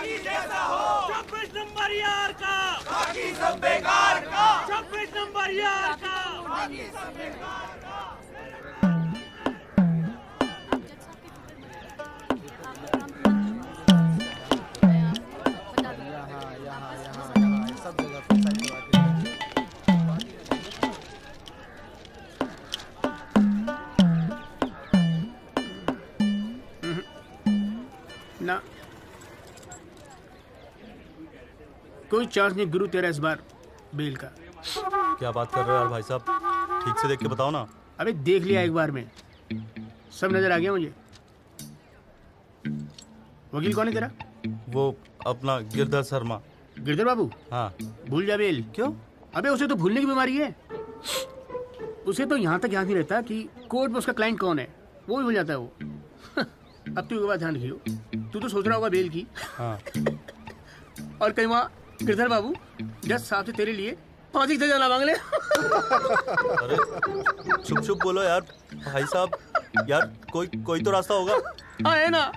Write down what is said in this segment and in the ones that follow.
बागी जैसा हो। 26 नंबर यार का बाकी सब बेकार का। 26 नंबर यार का बाकी सब बेकार का। सब जगह पैसा ना कोई चांस नहीं गुरु तेरा इस बार बेल का। क्या बात कर रहे हो यार भाई साहब, ठीक से देख के बताओ ना। अबे देख लिया एक बार में, सब नजर आ गया मुझे। वकील कौन है तेरा? वो अपना गिरधर शर्मा। गिरधर बाबू? हाँ। भूल जा बेल। क्यों? अबे उसे तो भूलने की बीमारी है। उसे तो यहाँ तक याद नहीं रहता कि कोर्ट में उसका क्लाइंट कौन है, वो भी भूल जाता है वो। अब तू एक बात ध्यान रखियो, तू तो सोच रहा होगा बेल की। हाँ। और कहीं वहाँ गिरधर बाबू जज साहब से तेरे लिए फांसी से जाना मांग ले। अरे चुप चुप बोलो यार भाई साहब, यार कोई तो रास्ता होगा। हाँ है ना।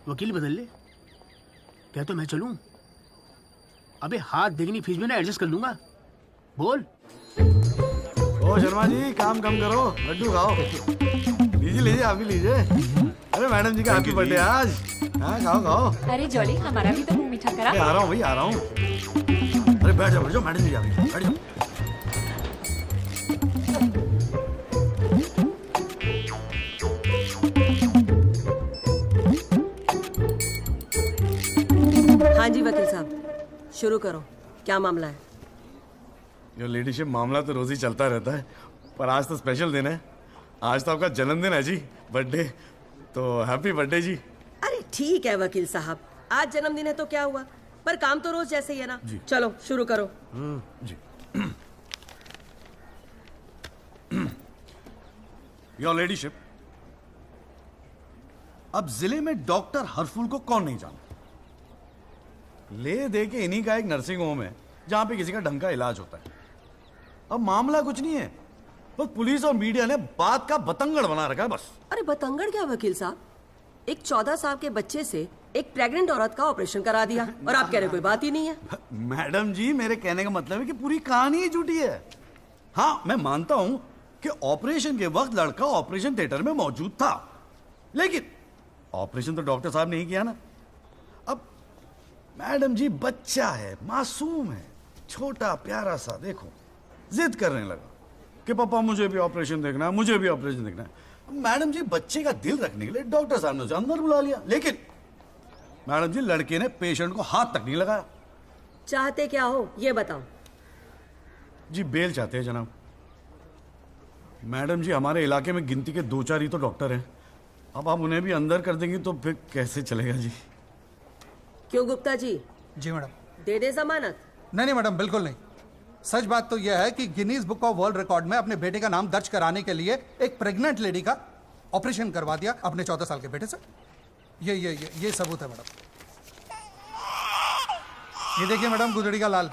वकील बदल ले, क्या तो मैं चलूं? अबे हाथ देखनी फीस में ना एडजस्ट कर लूंगा। बोल। ओ शर्मा जी, काम कम करो, लड्डू खाओ। लीजिए लीजिए, आप भी लीजिए। अरे मैडम जी का हैप्पी बर्थडे आज। हाँ खाओ खाओ। अरे जॉली, हमारा भी तो मुंह मीठा करा। आ रहा हूँ भाई, आ रहा हूँ। अरे बैठ जाओ मैडम जी, आ गई, बैठ जाओ। हाँ जी वकील साहब, शुरू करो, क्या मामला है? जो लेडीशिप मामला तो रोज ही चलता रहता है, पर आज तो स्पेशल दिन है। आज तो आपका जन्मदिन है जी, बर्थडे। तो हैप्पी बर्थडे जी। अरे ठीक है वकील साहब, आज जन्मदिन है तो क्या हुआ, पर काम तो रोज जैसे ही है ना। चलो शुरू करो। जी। योर लेडीशिप, अब जिले में डॉक्टर हरफुल को कौन नहीं जानता? ले दे के इन्हीं का एक नर्सिंग होम है जहां पे किसी का ढंग का इलाज होता है। अब मामला कुछ नहीं है, बस पुलिस और मीडिया ने बात का बतंगड़ बना रखा है बस। अरे बतंगड़ क्या वकील साहब, एक 14 साल के बच्चे से एक प्रेग्नेंट औरत का ऑपरेशन करा दिया और आप कह रहे कोई बात ही नहीं है। मैडम जी, मेरे कहने का मतलब है कि पूरी कहानी ही झूठी है। हाँ, मैं मानता हूं कि ऑपरेशन के वक्त लड़का ऑपरेशन थिएटर में मौजूद था, लेकिन ऑपरेशन तो डॉक्टर साहब ने ही किया ना। अब मैडम जी बच्चा है, मासूम है, छोटा प्यारा सा, देखो जिद करने लगा कि पापा मुझे भी ऑपरेशन देखना है, मुझे भी ऑपरेशन देखना है। मैडम जी बच्चे का दिल रखने के लिए डॉक्टर साहब ने उसे अंदर बुला लिया, लेकिन मैडम जी लड़के ने पेशेंट को हाथ तक नहीं लगाया। चाहते क्या हो ये बताओ। जी बेल चाहते हैं जनाब। मैडम जी हमारे इलाके में गिनती के 2-4 ही तो डॉक्टर हैं, अब आप उन्हें भी अंदर कर देंगी तो फिर कैसे चलेगा जी। क्यों गुप्ता जी? जी मैडम। दे दे जमानत? नहीं मैडम, बिल्कुल नहीं। सच बात तो यह है कि Guinness book of world record में अपने बेटे का नाम दर्ज कराने के लिए एक प्रेग्नेंट लेडी का ऑपरेशन करवा दिया अपने 14 साल के बेटे से। ये सबूत है मैडम। ये देखिए मैडम, गुदड़ी का लाल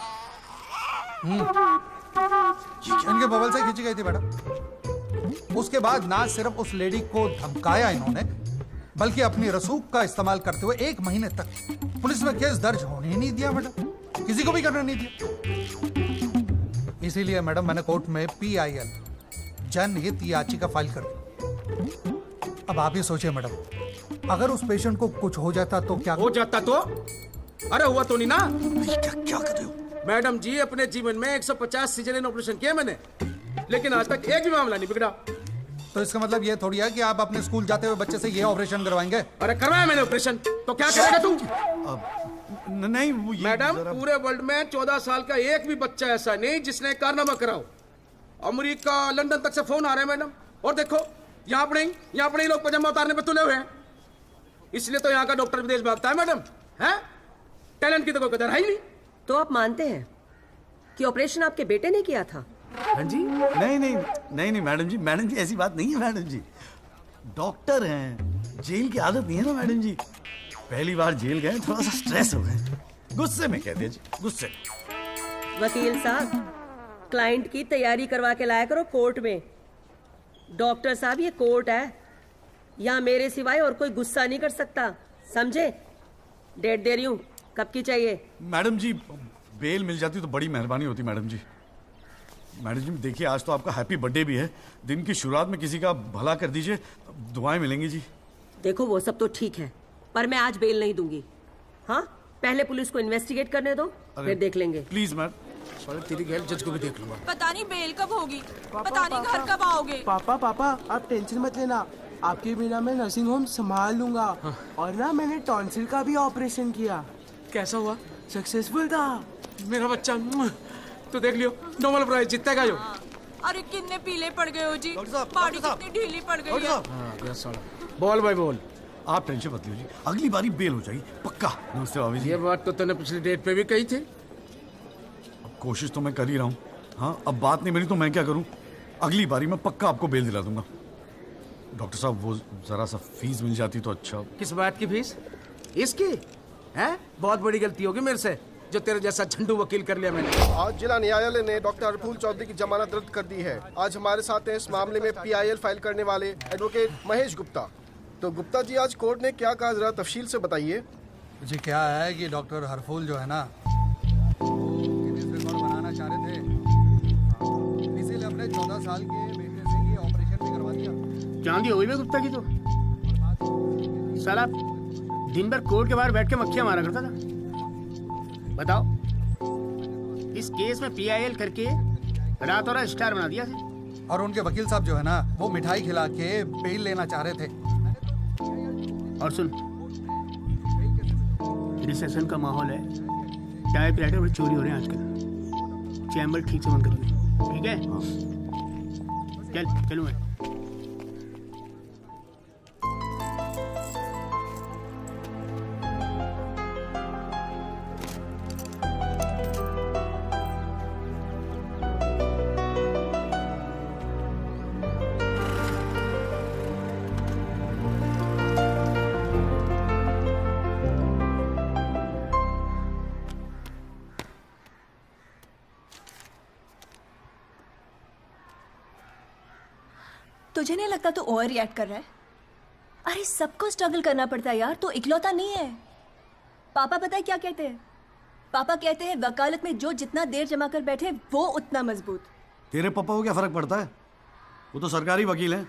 इनके बबल से खींची गई थी मैडम। उसके बाद ना सिर्फ उस लेडी को धमकाया इन्होंने, बल्कि अपनी रसूख का इस्तेमाल करते हुए 1 महीने तक पुलिस में केस दर्ज होने ही नहीं दिया मैडम, किसी को भी करने नहीं दिया। इसीलिए मैडम मैंने कोर्ट में PIL जनहित याचिका फाइल कर दी। अब आप ही सोचिए मैडम, अगर उस पेशेंट को कुछ हो जाता तो क्या हो जाता? तो अरे हुआ तो नहीं ना। क्या कर रहे हो मैडम जी? अपने जीवन में 150 सीजरियन ऑपरेशन किए मैंने, लेकिन आज तक एक भी मामला नहीं बिगड़ा। तो इसका मतलब ये थोड़ी है कि आप अपने स्कूल जाते हुए बच्चे से ये ऑपरेशन करवाएंगे? अरे करवाया मैंने ऑपरेशन, तो क्या करेगा तू? नहीं मैडम, पूरे वर्ल्ड में 14 साल का एक भी बच्चा ऐसा नहीं जिसने कारनामा कराओ। अमेरिका, लंदन तक से फोन आ रहे हैं मैडम, और देखो यहाँ पर लोग पजामा उतारने पर तुले हुए हैं। इसलिए तो यहाँ का डॉक्टर विदेश भागता है मैडम। है टैलेंट की तो कोई कदर है ही नहीं। तो आप मानते हैं कि ऑपरेशन आपके बेटे ने किया था? हाँ जी। नहीं मैडम जी ऐसी बात नहीं है मैडम जी। डॉक्टर हैं, जेल की आदत नहीं है ना मैडम जी। पहली बार जेल गए, थोड़ा सा स्ट्रेस हो गए, गुस्से में कह दिया जी, गुस्से। वकील साहब, क्लाइंट की तैयारी करवा के लाया करो कोर्ट में। डॉक्टर साहब ये कोर्ट है, यहाँ मेरे सिवाय और कोई गुस्सा नहीं कर सकता, समझे? डेट दे रही हूँ, कब की चाहिए? मैडम जी बेल मिल जाती तो बड़ी मेहरबानी होती मैडम जी। मैडम जी देखिए आज तो आपका हैप्पी बर्थडे भी है, दिन की शुरुआत में किसी का भला कर दीजिए, दुआएं मिलेंगी जी। देखो वो सब तो ठीक है, पर मैं आज बेल नहीं दूंगी। हाँ, पहले पुलिस को इन्वेस्टिगेट करने दो, फिर देख लेंगे। Please ma'am. साले तेरी गैल जज को भी देख लूंगा। पता नहीं बेल कब होगी, पता नहीं घर कब आओगे। पापा पापा आप टेंशन मत लेना, आपके बिना मैं नर्सिंग होम संभाल लूंगा। और ना मैंने टॉन्सिल का भी ऑपरेशन किया, कैसा हुआ? सक्सेसफुल था। मेरा बच्चा तो देख लियो, नॉर्मल प्राइस जीतेगा यो। अरे कितने पीले पड़ गए हो जी, डॉक्टर साहब, बॉडी डॉक्टर साहब। कितनी ढीली पड़ गई है। बोल भाई बोल। आप टेंशन मत लीजिए, अगली बारी बेल हो जाएगी पक्का। नमस्ते भाभी जी। ये बात तो तूने पिछली डेट पे भी कही थी। अब कोशिश तो मैं कर ही रहा हूँ। हाँ अब बात नहीं मिली तो मैं क्या करूँ, अगली बारी मैं पक्का आपको बेल दिला दूंगा। डॉक्टर साहब वो जरा सा फीस मिल जाती तो अच्छा। किस बात की फीस? इसकी है? बहुत बड़ी गलती होगी मेरे से जो तेरे जैसा झंडू वकील कर लिया मैंने। आज जिला न्यायालय ने डॉक्टर हरफूल चौधरी की जमानत रद्द कर दी है। आज हमारे साथ हैं इस मामले में PIL फाइल करने वाले एडवोकेट महेश गुप्ता। तो गुप्ता जी आज कोर्ट ने क्या कहा, जरा तफसील से बताइए। जी क्या है कि डॉक्टर हरफूल जो है ना गिनीज रिकॉर्ड बनाना चाह रहे थे, इसीलिए अपने 14 साल के बेटे से ये ऑपरेशन भी करवा दिया। चांदी हो गई गुप्ता की तो साला दिन भर कोर्ट के बाहर बैठ के मक्खियां मारा करता था। बताओ, इस केस में PIL करके रातों रात स्टार बना दिया था। और उनके वकील साहब जो है ना वो मिठाई खिला के बेल लेना चाह रहे थे। और सुन, रिसेशन का माहौल है, टाइपराइटर में चोरी हो रहे हैं आजकल, चैम्बर ठीक से बंद करिए, ठीक है? चलूँ मैं। तुझे नहीं लगता तू ओवर रिएक्ट कर रहा है? अरे सबको स्ट्रगल करना पड़ता है यार, तो इकलौता नहीं है। पापा पता है क्या कहते हैं? पापा कहते हैं वकालत में जो जितना देर जमा कर बैठे वो उतना मजबूत। तेरे पापा को क्या फर्क पड़ता है, वो तो सरकारी वकील हैं।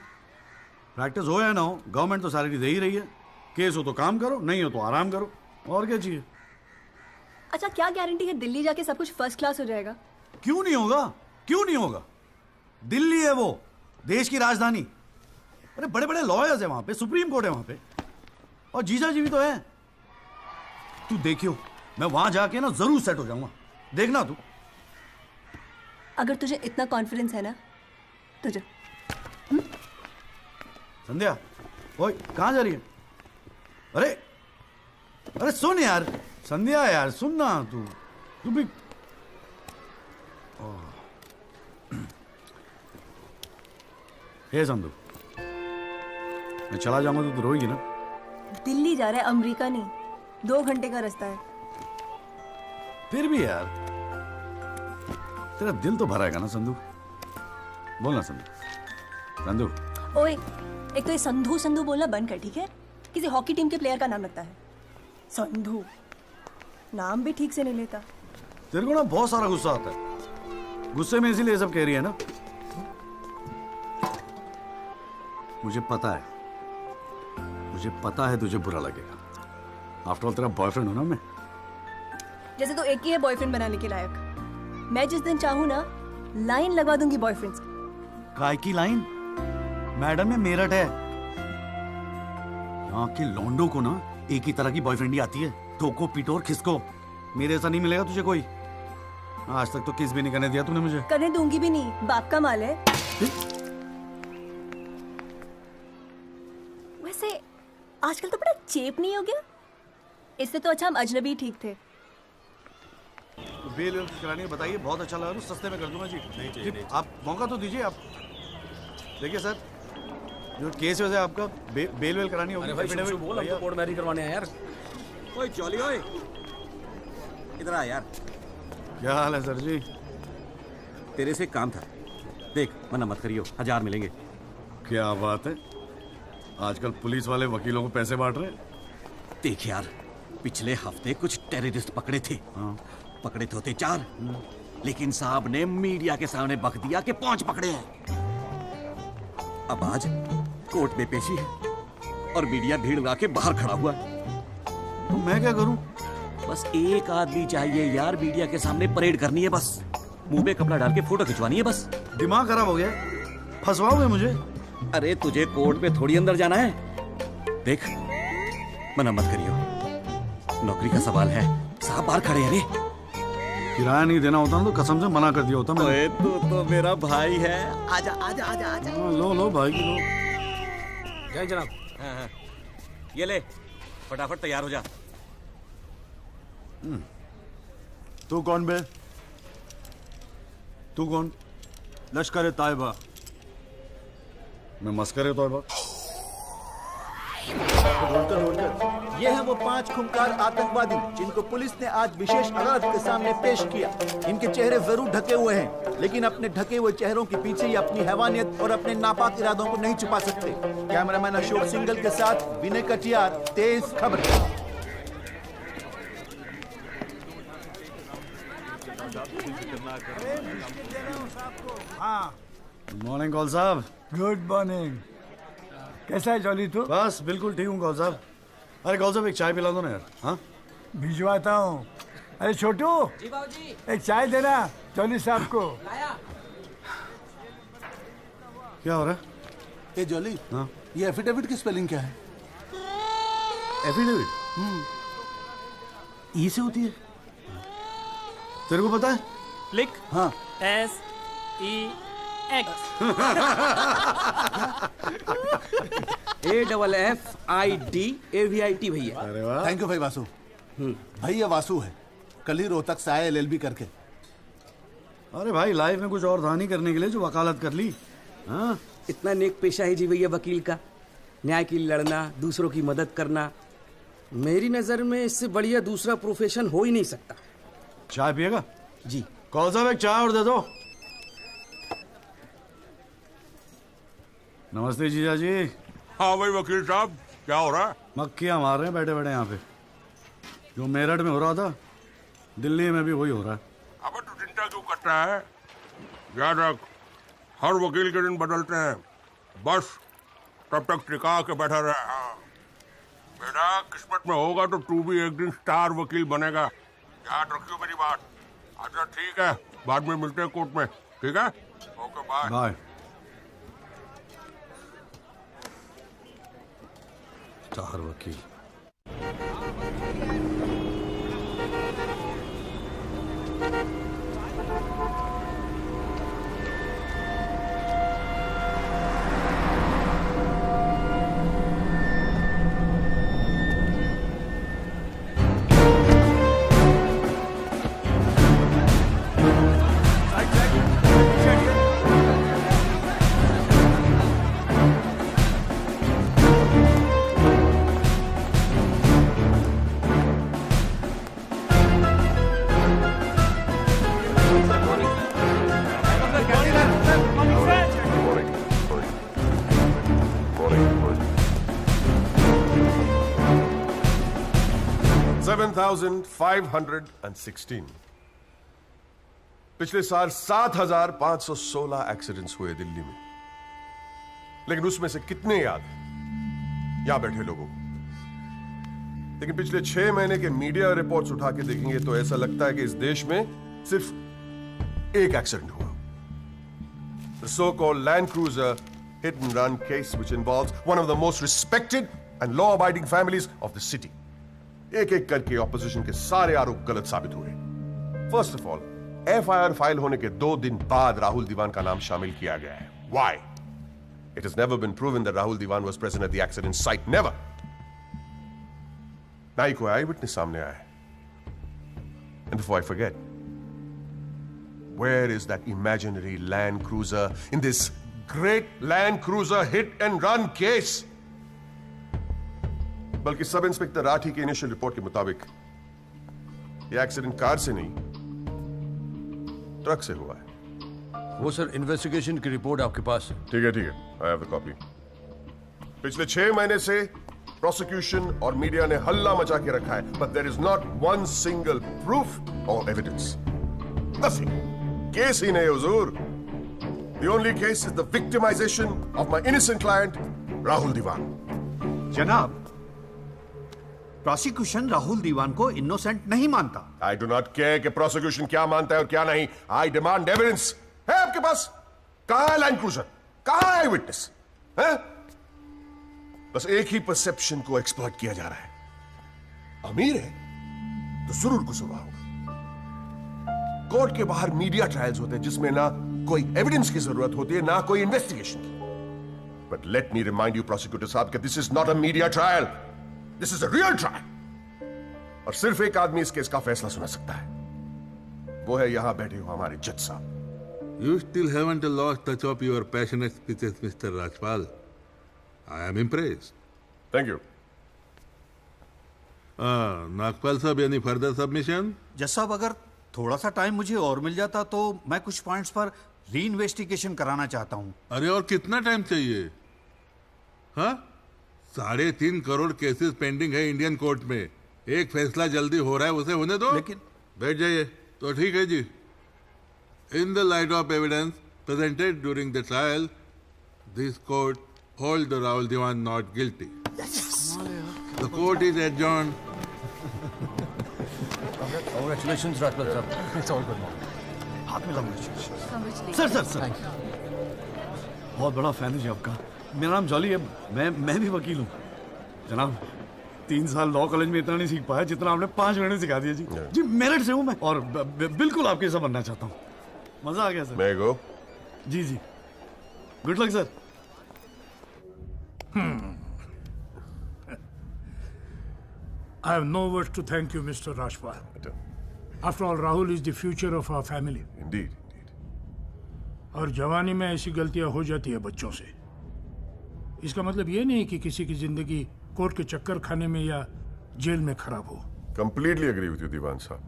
प्रैक्टिस हो या ना हो गवर्नमेंट तो सैलरी दे ही रही है। केस हो तो काम करो, नहीं हो तो आराम करो, और क्या चाहिए। अच्छा क्या गारंटी है दिल्ली जाके सब कुछ फर्स्ट क्लास हो जाएगा? क्यों नहीं होगा, क्यों नहीं होगा। दिल्ली है वो देश की राजधानी। अरे बड़े बड़े लॉयर्स है वहां पे, सुप्रीम कोर्ट है वहां पे, और जीजा जी भी तो है। तू देखियो मैं वहां जाके ना जरूर सेट हो जाऊंगा, देखना तू। अगर तुझे इतना कॉन्फिडेंस है ना तो जा। संध्या, ओए कहां जा रही है? अरे अरे सुन यार संध्या, यार सुन ना, तू भी। हे संधू, मैं चला जाऊंगा तो तू रोएगी ना? दिल्ली जा रहा है, अमेरिका नहीं। 2 घंटे का रास्ता है। फिर भी यार तेरा दिल तो भराएगा ना संधू, बोलना संधू। संधू ओए, एक तो ये संधू संधू बोलना बंद कर, ठीक है? किसी हॉकी टीम के प्लेयर का नाम लगता है संधू, नाम भी ठीक से नहीं लेता। तेरे को ना बहुत सारा गुस्सा आता है, गुस्से में इसीलिए सब कह रही है ना। मुझे पता है तुझे बुरा लगेगा। आफ्टर ऑल तेरा बॉयफ्रेंड हूं ना मैं। जैसे तो एक ही है बॉयफ्रेंड बनाने के लायक। मैं जिस दिन चाहूँ ना लाइन लगवा दूंगी बॉयफ्रेंड्स। काय की लाइन? मैडम में मेरठ है, यहाँ के लौंडों को ना एक ही तरह की बॉयफ्रेंड ही आती है, ठोको पीटो और खिसको। मेरे ऐसा नहीं मिलेगा तुझे कोई। आज तक तो किस भी नहीं करने दिया तूने मुझे। करने दूंगी भी नहीं, बाप का माल है। वैसे आजकल तो बड़ा चेप नहीं हो गया? इससे तो अच्छा हम अजनबी ठीक थे। बेल करानी है, बताइए, बहुत अच्छा लगा, सस्ते में कर दूंगा जी। नहीं, आप मौका तो दीजिए। आप देखिए सर, जो केस है आपका बेल वेल करानी होगी। अरे भाई शुभ बोल, हमको कोर्ट मैरिज करवाने हैं यार। ओए जॉली, ओए इधर आ यार। क्या हाल है सर जी? तेरे से एक काम था, देख मना मत करियो, 1000 मिलेंगे। क्या बात है, आजकल पुलिस वाले वकीलों को पैसे बांट रहे हैं। देख यार, पिछले हफ्ते कुछ टेररिस्ट पकड़े थे। पकड़े तो थे 4, लेकिन साहब ने मीडिया के सामने बक दिया कि 5 पकड़े हैं। अब आज कोर्ट में पेशी है और मीडिया भीड़ लगा के बाहर खड़ा हुआ है। तो मैं क्या करूं? बस एक आदमी चाहिए यार, मीडिया के सामने परेड करनी है बस। मुंह में कपड़ा डाल के फोटो खिंचवानी है बस। दिमाग खराब हो गया, फंसवाओगे मुझे? अरे तुझे कोर्ट में थोड़ी अंदर जाना है। देख, मना मत करियो, नौकरी का सवाल है। साहब बाहर खड़े हैं रे। किराया नहीं देना होता ना तो कसम से मना कर दिया होता मैं। ओए तू तो मेरा भाई है। आजा आजा आजा आजा। लो भाई की लो। जय जनाब। हाँ। ये ले, फटाफट तैयार हो जा। तू कौन बे? तू कौन? लश्कर तायबा। मैं मस्कर तौबा। ये हैं वो 5 खूंखार आतंकवादी जिनको पुलिस ने आज विशेष अदालत के सामने पेश किया। इनके चेहरे जरूर ढके हुए हैं, लेकिन अपने ढके हुए चेहरों के पीछे ये अपनी हैवानियत और अपने नापाक इरादों को नहीं छुपा सकते। कैमरामैन अशोक सिंगल के साथ विनय कटियार, तेज खबर। मॉर्निंग कॉल साहब। Good morning. कैसा है जॉली तू? बस बिल्कुल ठीक हूँ कॉल साहब। अरे कॉल साहब एक चाय पिला दो ना यार। हाँ भिजवाता हूँ। अरे छोटू, जी बाबूजी। एक चाय देना जॉली साहब को। लाया। क्या हो रहा है? ए जॉली, हाँ ये एफिडेविट की स्पेलिंग क्या है? एफिडेविट ई से होती है। तेरे को पता है? लिख। हाँ SEX। AFFIDAVIT भैया। अरे वाह, थैंक यू भाई वासु। भाई ये वासु है, कल ही रोहतक से आया LLB करके। अरे भाई लाइफ में कुछ और था नहीं करने के लिए जो वकालत कर ली। हाँ इतना नेक पेशा है जी भैया वकील का, न्याय के लिए लड़ना, दूसरों की मदद करना। मेरी नजर में इससे बढ़िया दूसरा प्रोफेशन हो ही नहीं सकता। चाय पिएगा? जी। कॉल साहब एक चाय और दे दो। नमस्ते जीजा जी। हाँ भाई वकील साहब, क्या हो रहा है? मक्खियां मार रहे हैं बैठे बैठे यहाँ पे। जो मेरठ में हो रहा था दिल्ली में भी वही हो रहा है। अब तू चिंता क्यों करता है? याद रख, हर वकील के दिन बदलते हैं, बस तब तक टिका के बैठा रहे। हाँ बेटा, किस्मत में होगा तो तू भी एक दिन स्टार वकील बनेगा। याद रखियो मेरी बात। अच्छा ठीक है, बाद में मिलते हैं कोर्ट में। ठीक है, ओके बाय बाय। स्टार वकील। $7,516। पिछले साल 7,516 एक्सीडेंट्स हुए दिल्ली में, लेकिन उसमें से कितने याद हैं यहां बैठे लोगों को? लेकिन पिछले 6 महीने के मीडिया रिपोर्ट्स उठा के देखेंगे तो ऐसा लगता है कि इस देश में सिर्फ एक एक्सीडेंट हुआ। The so-called Land Cruiser hit and run case, which involves one of the most respected and law-abiding families of the city. एक एक करके ऑपोजिशन के सारे आरोप गलत साबित हुए। First of all, FIR file होने के 2 दिन बाद राहुल दीवान का नाम शामिल किया गया है। Why? It has never been proven that Rahul Diwan was present at the accident site. Never. ना ही कोई आई विटनेस सामने आया है। And before I forget, where is that imaginary Land Cruiser in this great Land Cruiser hit and run case? बल्कि sub inspector Rathi के initial report के मुताबिक यह एक्सीडेंट कार से नहीं, ट्रक से हुआ है। वो सर इन्वेस्टिगेशन की रिपोर्ट आपके पास है? ठीक है, आई हैव द कॉपी। पिछले 6 महीने से प्रोसिक्यूशन और मीडिया ने हल्ला मचा के रखा है, but there is not one single proof और एविडेंस। नथिंग। केस ही नहीं हुजूर। The only case is the victimization of my innocent client Rahul Diwan. जनाब, प्रोसिक्यूशन राहुल दीवान को इनोसेंट नहीं मानता। आई डू नॉट केयर कि प्रोसिक्यूशन क्या मानता है और क्या नहीं। I demand evidence. है आपके पास? कहां है लैंड क्रूजर? कहां है विटनेस? है? बस एक ही परसेप्शन को एक्सप्लॉइट किया जा रहा है। अमीर है तो जरूर कुछ हुआ होगा। कोर्ट के बाहर मीडिया ट्रायल्स होते हैं जिसमें ना कोई एविडेंस की जरूरत होती है ना कोई इन्वेस्टिगेशन की। But let me remind you prosecutor साहब कि this is not a media trial, this is a real trial. और सिर्फ एक आदमी इस केस का फैसला सुना सकता है, वो है यहां बैठे हुए हमारे जज साहब। You still haven't lost touch of your passionate speeches, Mr. Rajpal. I am impressed. Thank you. Nagpal साहब, any further submission? जज साहब, अगर थोड़ा सा टाइम मुझे और मिल जाता तो मैं कुछ पॉइंट्स पर री इन्वेस्टिगेशन कराना चाहता हूँ। अरे और कितना टाइम चाहिए? हाँ, 3.5 करोड़ केसेस पेंडिंग है इंडियन कोर्ट में। एक फैसला जल्दी हो रहा है, उसे होने दो। लेकिन बैठ जाइए। तो ठीक है जी। In the light of evidence presented during the trial, this court holds the Rahul Diwan not guilty. Yes. The court is adjourned. Congratulations, Rajpal sir. It's all good now. हाथ मिला मुझे। सर। बहुत बड़ा फैन है जी आपका। मेरा नाम jolly है, मैं भी वकील हूँ। जनाब, 3 साल लॉ कॉलेज में इतना नहीं सीख पाया जितना आपने 5 मिनट में सिखा दिया जी। जी मेरिट से हूँ मैं और बिल्कुल आपके जैसा बनना चाहता हूँ। मजा आ गया सर। मैं गो। जी। Good luck sir. I have no words to thank you, Mr. Rajpal. After all, Rahul is the future of our family. Indeed. और जवानी में ऐसी गलतियां हो जाती है बच्चों से। इसका मतलब ये नहीं कि किसी की जिंदगी कोर्ट के चक्कर खाने में या जेल में खराब हो। कंप्लीटली एग्री विद यू दीवान साहब।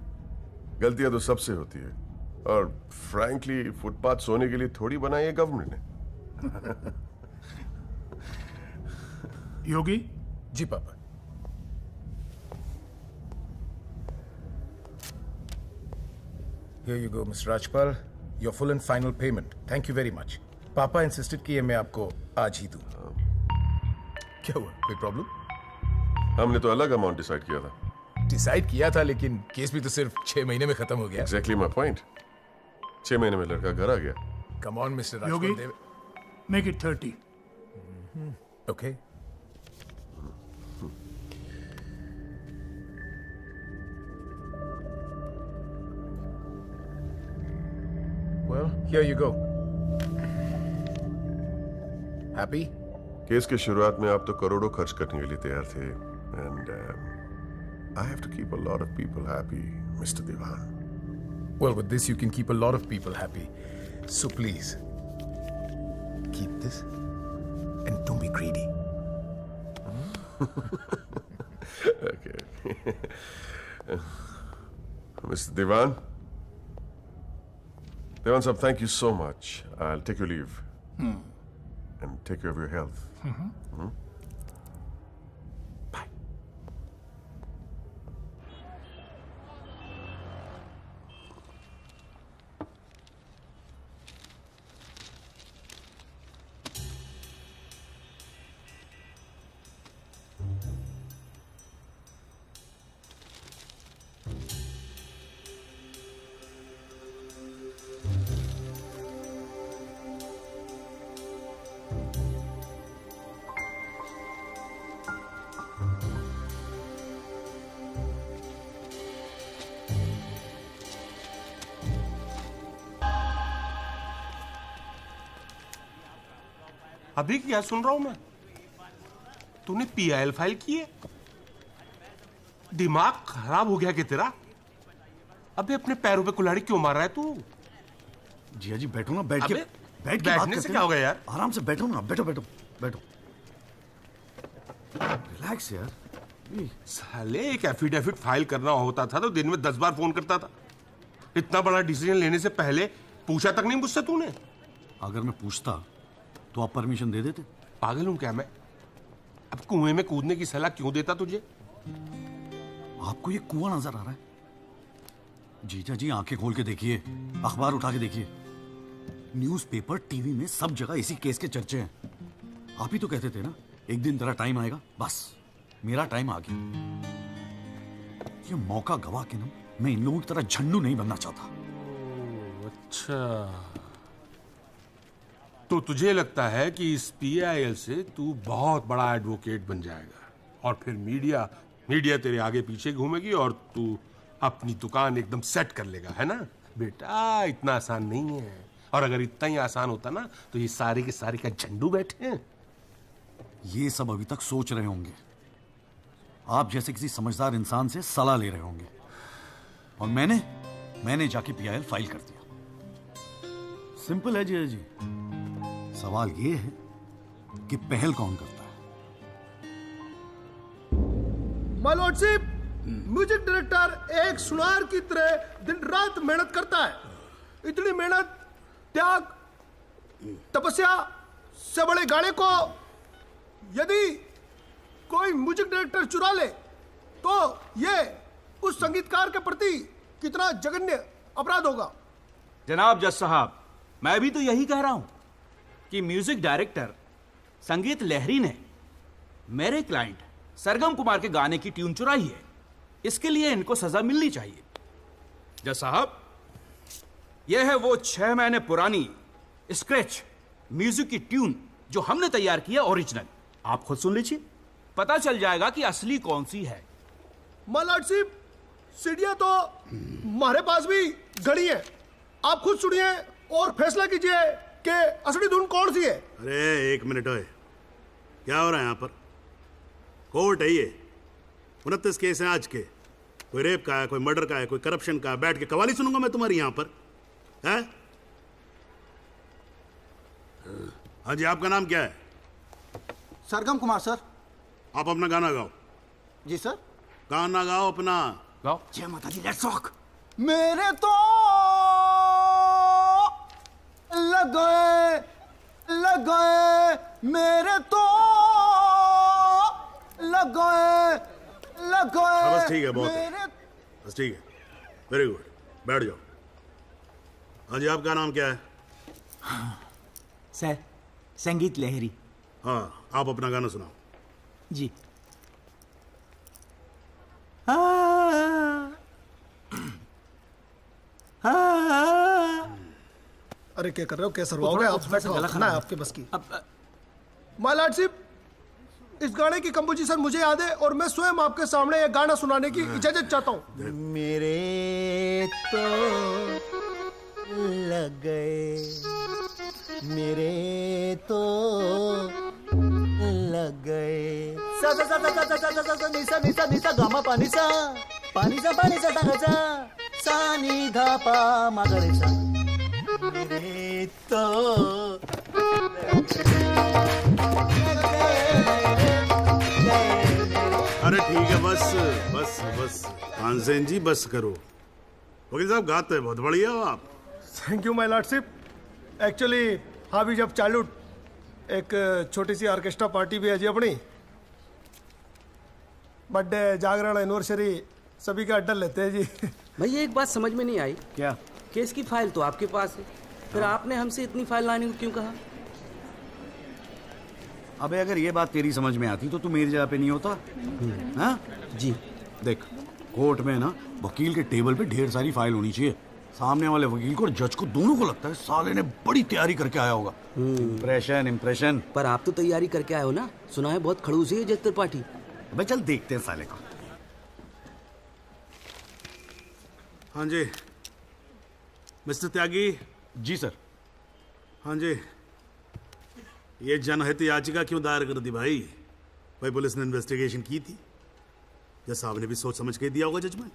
गलतियां तो सबसे होती है और फ्रैंकली फुटपाथ सोने के लिए थोड़ी बनाई है गवर्नमेंट ने। योगी जी पापा। Here you go, Mr. Rajpal. Your full and final payment. Thank you very much. पापा इंसिस्टेड किए मैं आपको आज ही दूं। क्या हुआ? कोई प्रॉब्लम? हमने तो अलग अमाउंट डिसाइड किया था। डिसाइड किया था, लेकिन केस भी तो सिर्फ 6 महीने में खत्म हो गया। Exactly my point. 6 महीने में लड़का घर आ गया। Come on, Mr. Rajpal. Yogi, make it 30. Okay. Well, here you go. Happy? Case के शुरुआत में आप तो करोड़ों खर्च करने के लिए तैयार थे and I have to keep a lot of people happy, Mr. Diwan. Well, with this you can keep a lot of people happy. So please, keep this and don't be greedy. Okay. Mr. Diwan? Diwan sahab, thank you so much. I'll take your leave. And take care of your health. Bye. अभी क्या सुन रहा हूं मैं? तूने PIL file की है? दिमाग खराब हो गया क्या तेरा? अबे अपने पैरों पे कुल्हाड़ी क्यों मार रहा है तू? जिया जी बैठो ना, बैठ के बैठने से क्या होगा यार? आराम से बैठो ना, बैठो। रिलैक्स यार। साले एक एफिडेविट फाइल करना होता था तो दिन में 10 बार फोन करता था। इतना बड़ा डिसीजन लेने से पहले पूछा तक नहीं मुझसे तूने? अगर मैं पूछता तो आप परमिशन दे देते? पागल हूं क्या मैं? कुएं में कूदने की सलाह क्यों देता तुझे? आपको ये कुआं नजर आ रहा है? जीजा जी आंखें खोल के देखिए, अखबार उठा के देखिए, न्यूज़पेपर, टीवी में सब जगह इसी केस के चर्चे हैं। आप ही तो कहते थे ना एक दिन तेरा टाइम आएगा। बस मेरा टाइम आ गया। ये मौका गवा के ना मैं इन लोगों की तरह झंडू नहीं बनना चाहता। अच्छा, तो तुझे लगता है कि इस PIL से तू बहुत बड़ा एडवोकेट बन जाएगा और फिर मीडिया तेरे आगे पीछे घूमेगी और तू अपनी दुकान एकदम सेट कर लेगा, है ना? बेटा इतना आसान नहीं है, और अगर इतना ही आसान होता ना तो ये सारे के सारे का झंडू बैठे हैं। ये सब अभी तक सोच रहे होंगे, आप जैसे किसी समझदार इंसान से सलाह ले रहे होंगे, और मैंने जाके PIL फाइल कर दिया। सिंपल है जीजा जी, सवाल ये है कि पहल कौन करता है। माय लॉर्डशिप, म्यूजिक डायरेक्टर एक सुनार की तरह दिन रात मेहनत करता है। इतनी मेहनत, त्याग, तपस्या से बड़े गाने को यदि कोई म्यूजिक डायरेक्टर चुरा ले तो ये उस संगीतकार के प्रति कितना जघन्य अपराध होगा। जनाब जज साहब, मैं भी तो यही कह रहा हूं कि म्यूजिक डायरेक्टर संगीत लहरी ने मेरे क्लाइंट सरगम कुमार के गाने की ट्यून चुराई है। इसके लिए इनको सजा मिलनी चाहिए। जज साहब, यह है वो 6 महीने पुरानी स्क्रैच म्यूजिक की ट्यून जो हमने तैयार किया ओरिजिनल। आप खुद सुन लीजिए, पता चल जाएगा कि असली कौन सी है। माय लॉर्डशिप, सीढ़ियां तो हमारे पास भी घड़ी है। आप खुद सुनिए और फैसला कीजिए कि असली धुन कौन सी है। अरे एक मिनट है, क्या हो रहा है यहाँ पर? कोर्ट है ये, 29 केस हैं आज के। कोई रेप का है, कोई मर्डर का है, कोई करप्शन का है। बैठ के कवाली सुनूंगा मैं तुम्हारी यहाँ पर, है? हाँ जी, आपका नाम क्या है? सरगम कुमार सर। आप अपना गाना गाओ। जी सर। गाना गाओ अपना। गाओ। जय माता दी, लेट्स रॉक। मेरे तो लग गए मेरे तो लग गए बस ठीक है, बहुत है। बस ठीक है, वेरी गुड, बैठ जाओ। हाँ जी, आपका नाम क्या है? सर, संगीत लहरी। हाँ, आप अपना गाना सुनाओ। जी। अरे क्या कर रहे हो, कैसे सरवाओगे आप? खाना है आपके बस की। माय लॉर्डशिप, इस गाने की कंपोजिशन मुझे याद है और मैं स्वयं आपके सामने ये गाना सुनाने की इजाजत चाहता हूँ। मेरे तो लग गए, मेरे तो लग गए। सा सा सा सा सा सा सा सा निसा निसा निसा गामा पानी सा टाकाचा सा नि धा पा मागरेसा। मेरे तो अरे ठीक है, बस बस बस तानसेन जी, बस करो। वकील साहब, गाते हैं, बहुत बढ़िया हो आप। Thank you my lordship. Actually हाँ भी जब चालू एक छोटी सी ऑर्केस्ट्रा पार्टी भी है जी अपनी। बर्थडे, जागरण, एनिवर्सरी सभी का अड्डा लेते हैं जी। भैया एक बात समझ में नहीं आई। क्या? केस की फाइल तो आपके पास है, फिर आपने हमसे इतनी फाइल लाने को क्यों कहा? अबे अगर ये बात तेरी समझ में आती तो तू मेरी जगह पे नहीं होता। हाँ जी। देख, कोर्ट में ना वकील के टेबल पे ढेर सारी फाइल होनी चाहिए। सामने वाले वकील को और जज को दोनों को लगता है साले ने बड़ी तैयारी करके आया होगा। इम्प्रेशन। पर आप तो तैयारी करके आए हो ना, सुना है बहुत खड़ूस है जज त्रिपाठी। भाई चल देखते हैं साले को। हाँ जी मिस्टर त्यागी। जी सर। हाँ जी, ये जनहित याचिका क्यों दायर कर दी भाई? भाई पुलिस ने इन्वेस्टिगेशन की थी, जज साहब ने भी सोच समझ के दिया होगा जजमेंट,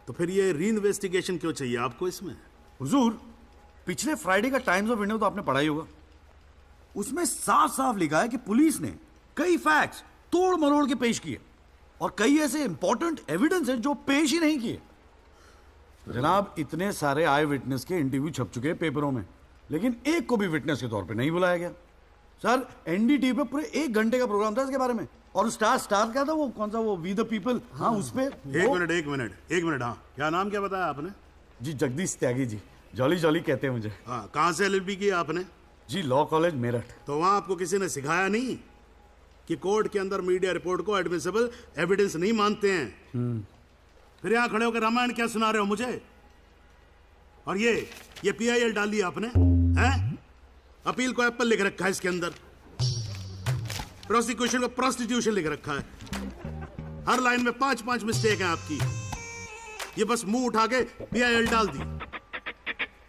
तो फिर ये री इन्वेस्टिगेशन क्यों चाहिए आपको इसमें? हुजूर, पिछले फ्राइडे का टाइम्स ऑफ इंडिया तो आपने पढ़ा ही होगा। उसमें साफ साफ लिखा है कि पुलिस ने कई फैक्ट्स तोड़ मरोड़ के पेश किए और कई ऐसे इंपॉर्टेंट एविडेंस हैं जो पेश ही नहीं किए। जनाब, इतने सारे आई विटनेस के इंटरव्यू छप चुके हैं पेपरों में, लेकिन एक को भी विटनेस के तौर पे नहीं बुलाया गया। सर एनडीटीवी पे पूरे 1 घंटे का प्रोग्राम था इसके बारे में। और स्टार क्या था वो, कौन सा वो, वी द पीपल, हाँ उस पे। एक मिनट, हाँ क्या नाम क्या बताया आपने? जी जगदीश त्यागी जी, जॉली जॉली कहते हैं मुझे। हाँ, कहाँ से एलएलबी की आपने? जी लॉ कॉलेज मेरठ। तो वहाँ आपको किसी ने सिखाया नहीं कि कोर्ट के अंदर मीडिया रिपोर्ट को एडमिसिबल एविडेंस नहीं मानते हैं? फिर यहाँ खड़े होकर रामायण क्या सुना रहे हो मुझे? और ये पीआईएल डाल दिया आपने, हैं? अपील को एप्पल लिख रखा है इसके अंदर, प्रोसिक्यूशन को प्रोस्टिट्यूशन लिख रखा है। हर लाइन में 5-5 मिस्टेक है आपकी। ये बस मुंह उठा के पीआईएल डाल दी।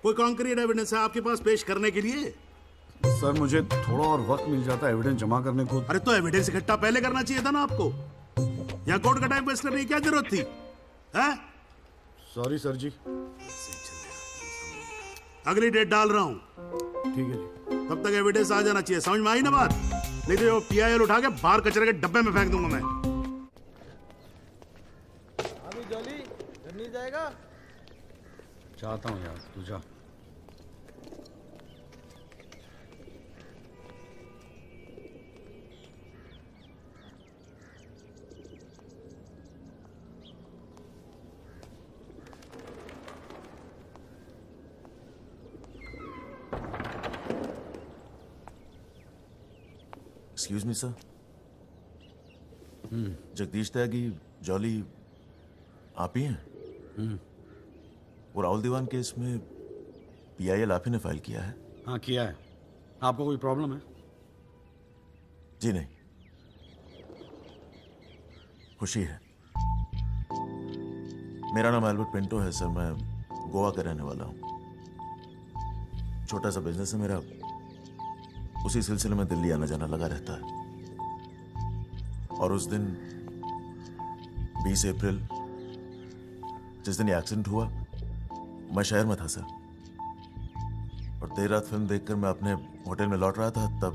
कोई कॉन्क्रीट एविडेंस है आपके पास पेश करने के लिए? सर मुझे थोड़ा और वक्त मिल जाता एविडेंस जमा करने को। अरे तो एविडेंस इकट्ठा पहले करना चाहिए था ना आपको। यहाँ कोर्ट का टाइम वेस्ट करने की क्या जरूरत थी, हैं? सॉरी सर जी। अगली डेट डाल रहा हूँ, ठीक है जी। तब तक एविडेंस आ जाना चाहिए, समझ में आई ना बात? नहीं तो पीआईएल उठा के बाहर कचरे के डब्बे में फेंक दूंगा मैं। अभी जॉली घर नहीं जाएगा? चाहता हूँ यार, तू जा। एक्सक्यूज मी सर, जगदीश त्यागी जॉली आप ही हैं? वो राहुल दीवान केस में पीआईएल आप ही ने फाइल किया है? हाँ किया है। आपको कोई प्रॉब्लम है? जी नहीं, खुशी है। मेरा नाम एल्बर्ट पिंटो है सर, मैं गोवा का रहने वाला हूँ। छोटा सा बिजनेस है मेरा, उसी सिलसिले में दिल्ली आना जाना लगा रहता है। और उस दिन 20 अप्रैल जिस दिन ये एक्सीडेंट हुआ, मैं शहर में था सर। और देर रात फिल्म देखकर मैं अपने होटल में लौट रहा था, तब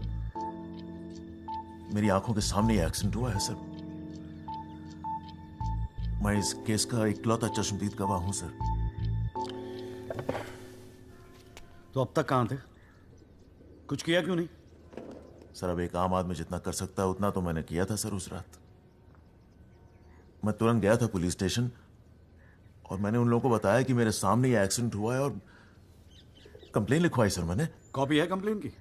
मेरी आंखों के सामने ये एक्सीडेंट हुआ है सर। मैं इस केस का इकलौता चश्मदीद गवाह हूं सर। तो अब तक कहां थे? कुछ किया क्यों नहीं? सर अब एक आम आदमी जितना कर सकता है उतना तो मैंने किया था सर। उस रात मैं तुरंत गया था पुलिस स्टेशन और मैंने उन लोगों को बताया कि मेरे सामने ये एक्सीडेंट हुआ है और कंप्लेन लिखवाई सर मैंने। कॉपी है कंप्लेन की?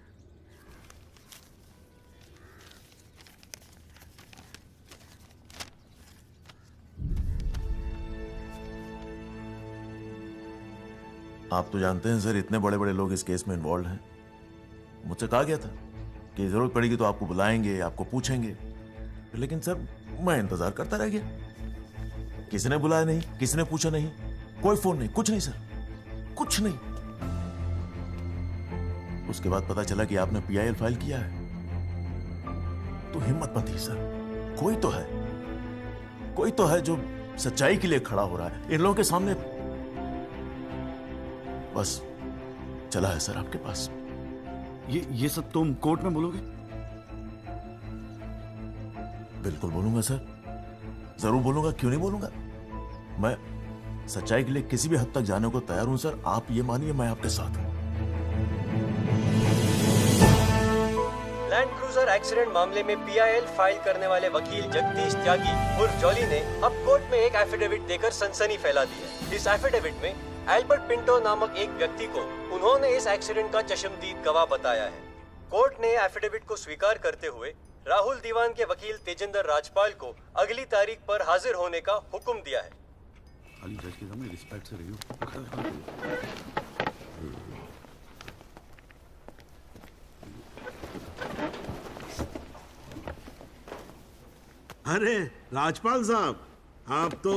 आप तो जानते हैं सर, इतने बड़े बड़े लोग इस केस में इन्वॉल्व हैं। मुझसे कहा गया था कि जरूरत पड़ेगी तो आपको बुलाएंगे, आपको पूछेंगे। लेकिन सर मैं इंतजार करता रह गया। किसी ने बुलाया नहीं, किसी ने पूछा नहीं, कोई फोन नहीं, कुछ नहीं सर, कुछ नहीं। उसके बाद पता चला कि आपने पीआईएल फाइल किया है। तो हिम्मत मत ही सर, कोई तो है जो सच्चाई के लिए खड़ा हो रहा है इन लोगों के सामने। बस चला है सर आपके पास। ये सब तुम कोर्ट में बोलोगे? बिल्कुल बोलूंगा सर, जरूर बोलूंगा, क्यों नहीं बोलूंगा। मैं सच्चाई के लिए किसी भी हद तक जाने को तैयार हूं सर। आप ये मानिए मैं आपके साथ हूं। लैंड क्रूजर एक्सीडेंट मामले में पीआईएल फाइल करने वाले वकील जगदीश त्यागी उर्फ जॉली ने अब कोर्ट में एक एफिडेविट देकर सनसनी फैला दी है। इस एफिडेविट में एल्बर्ट पिंटो नामक एक व्यक्ति को उन्होंने इस एक्सीडेंट का चश्मदीद गवाह बताया है। कोर्ट ने एफिडेविट को स्वीकार करते हुए राहुल दीवान के वकील तेजिंदर राजपाल को अगली तारीख पर हाजिर होने का हुक्म दिया है। खाली जज के सामने रिस्पेक्ट से रही हो। अरे राजपाल साहब, आप तो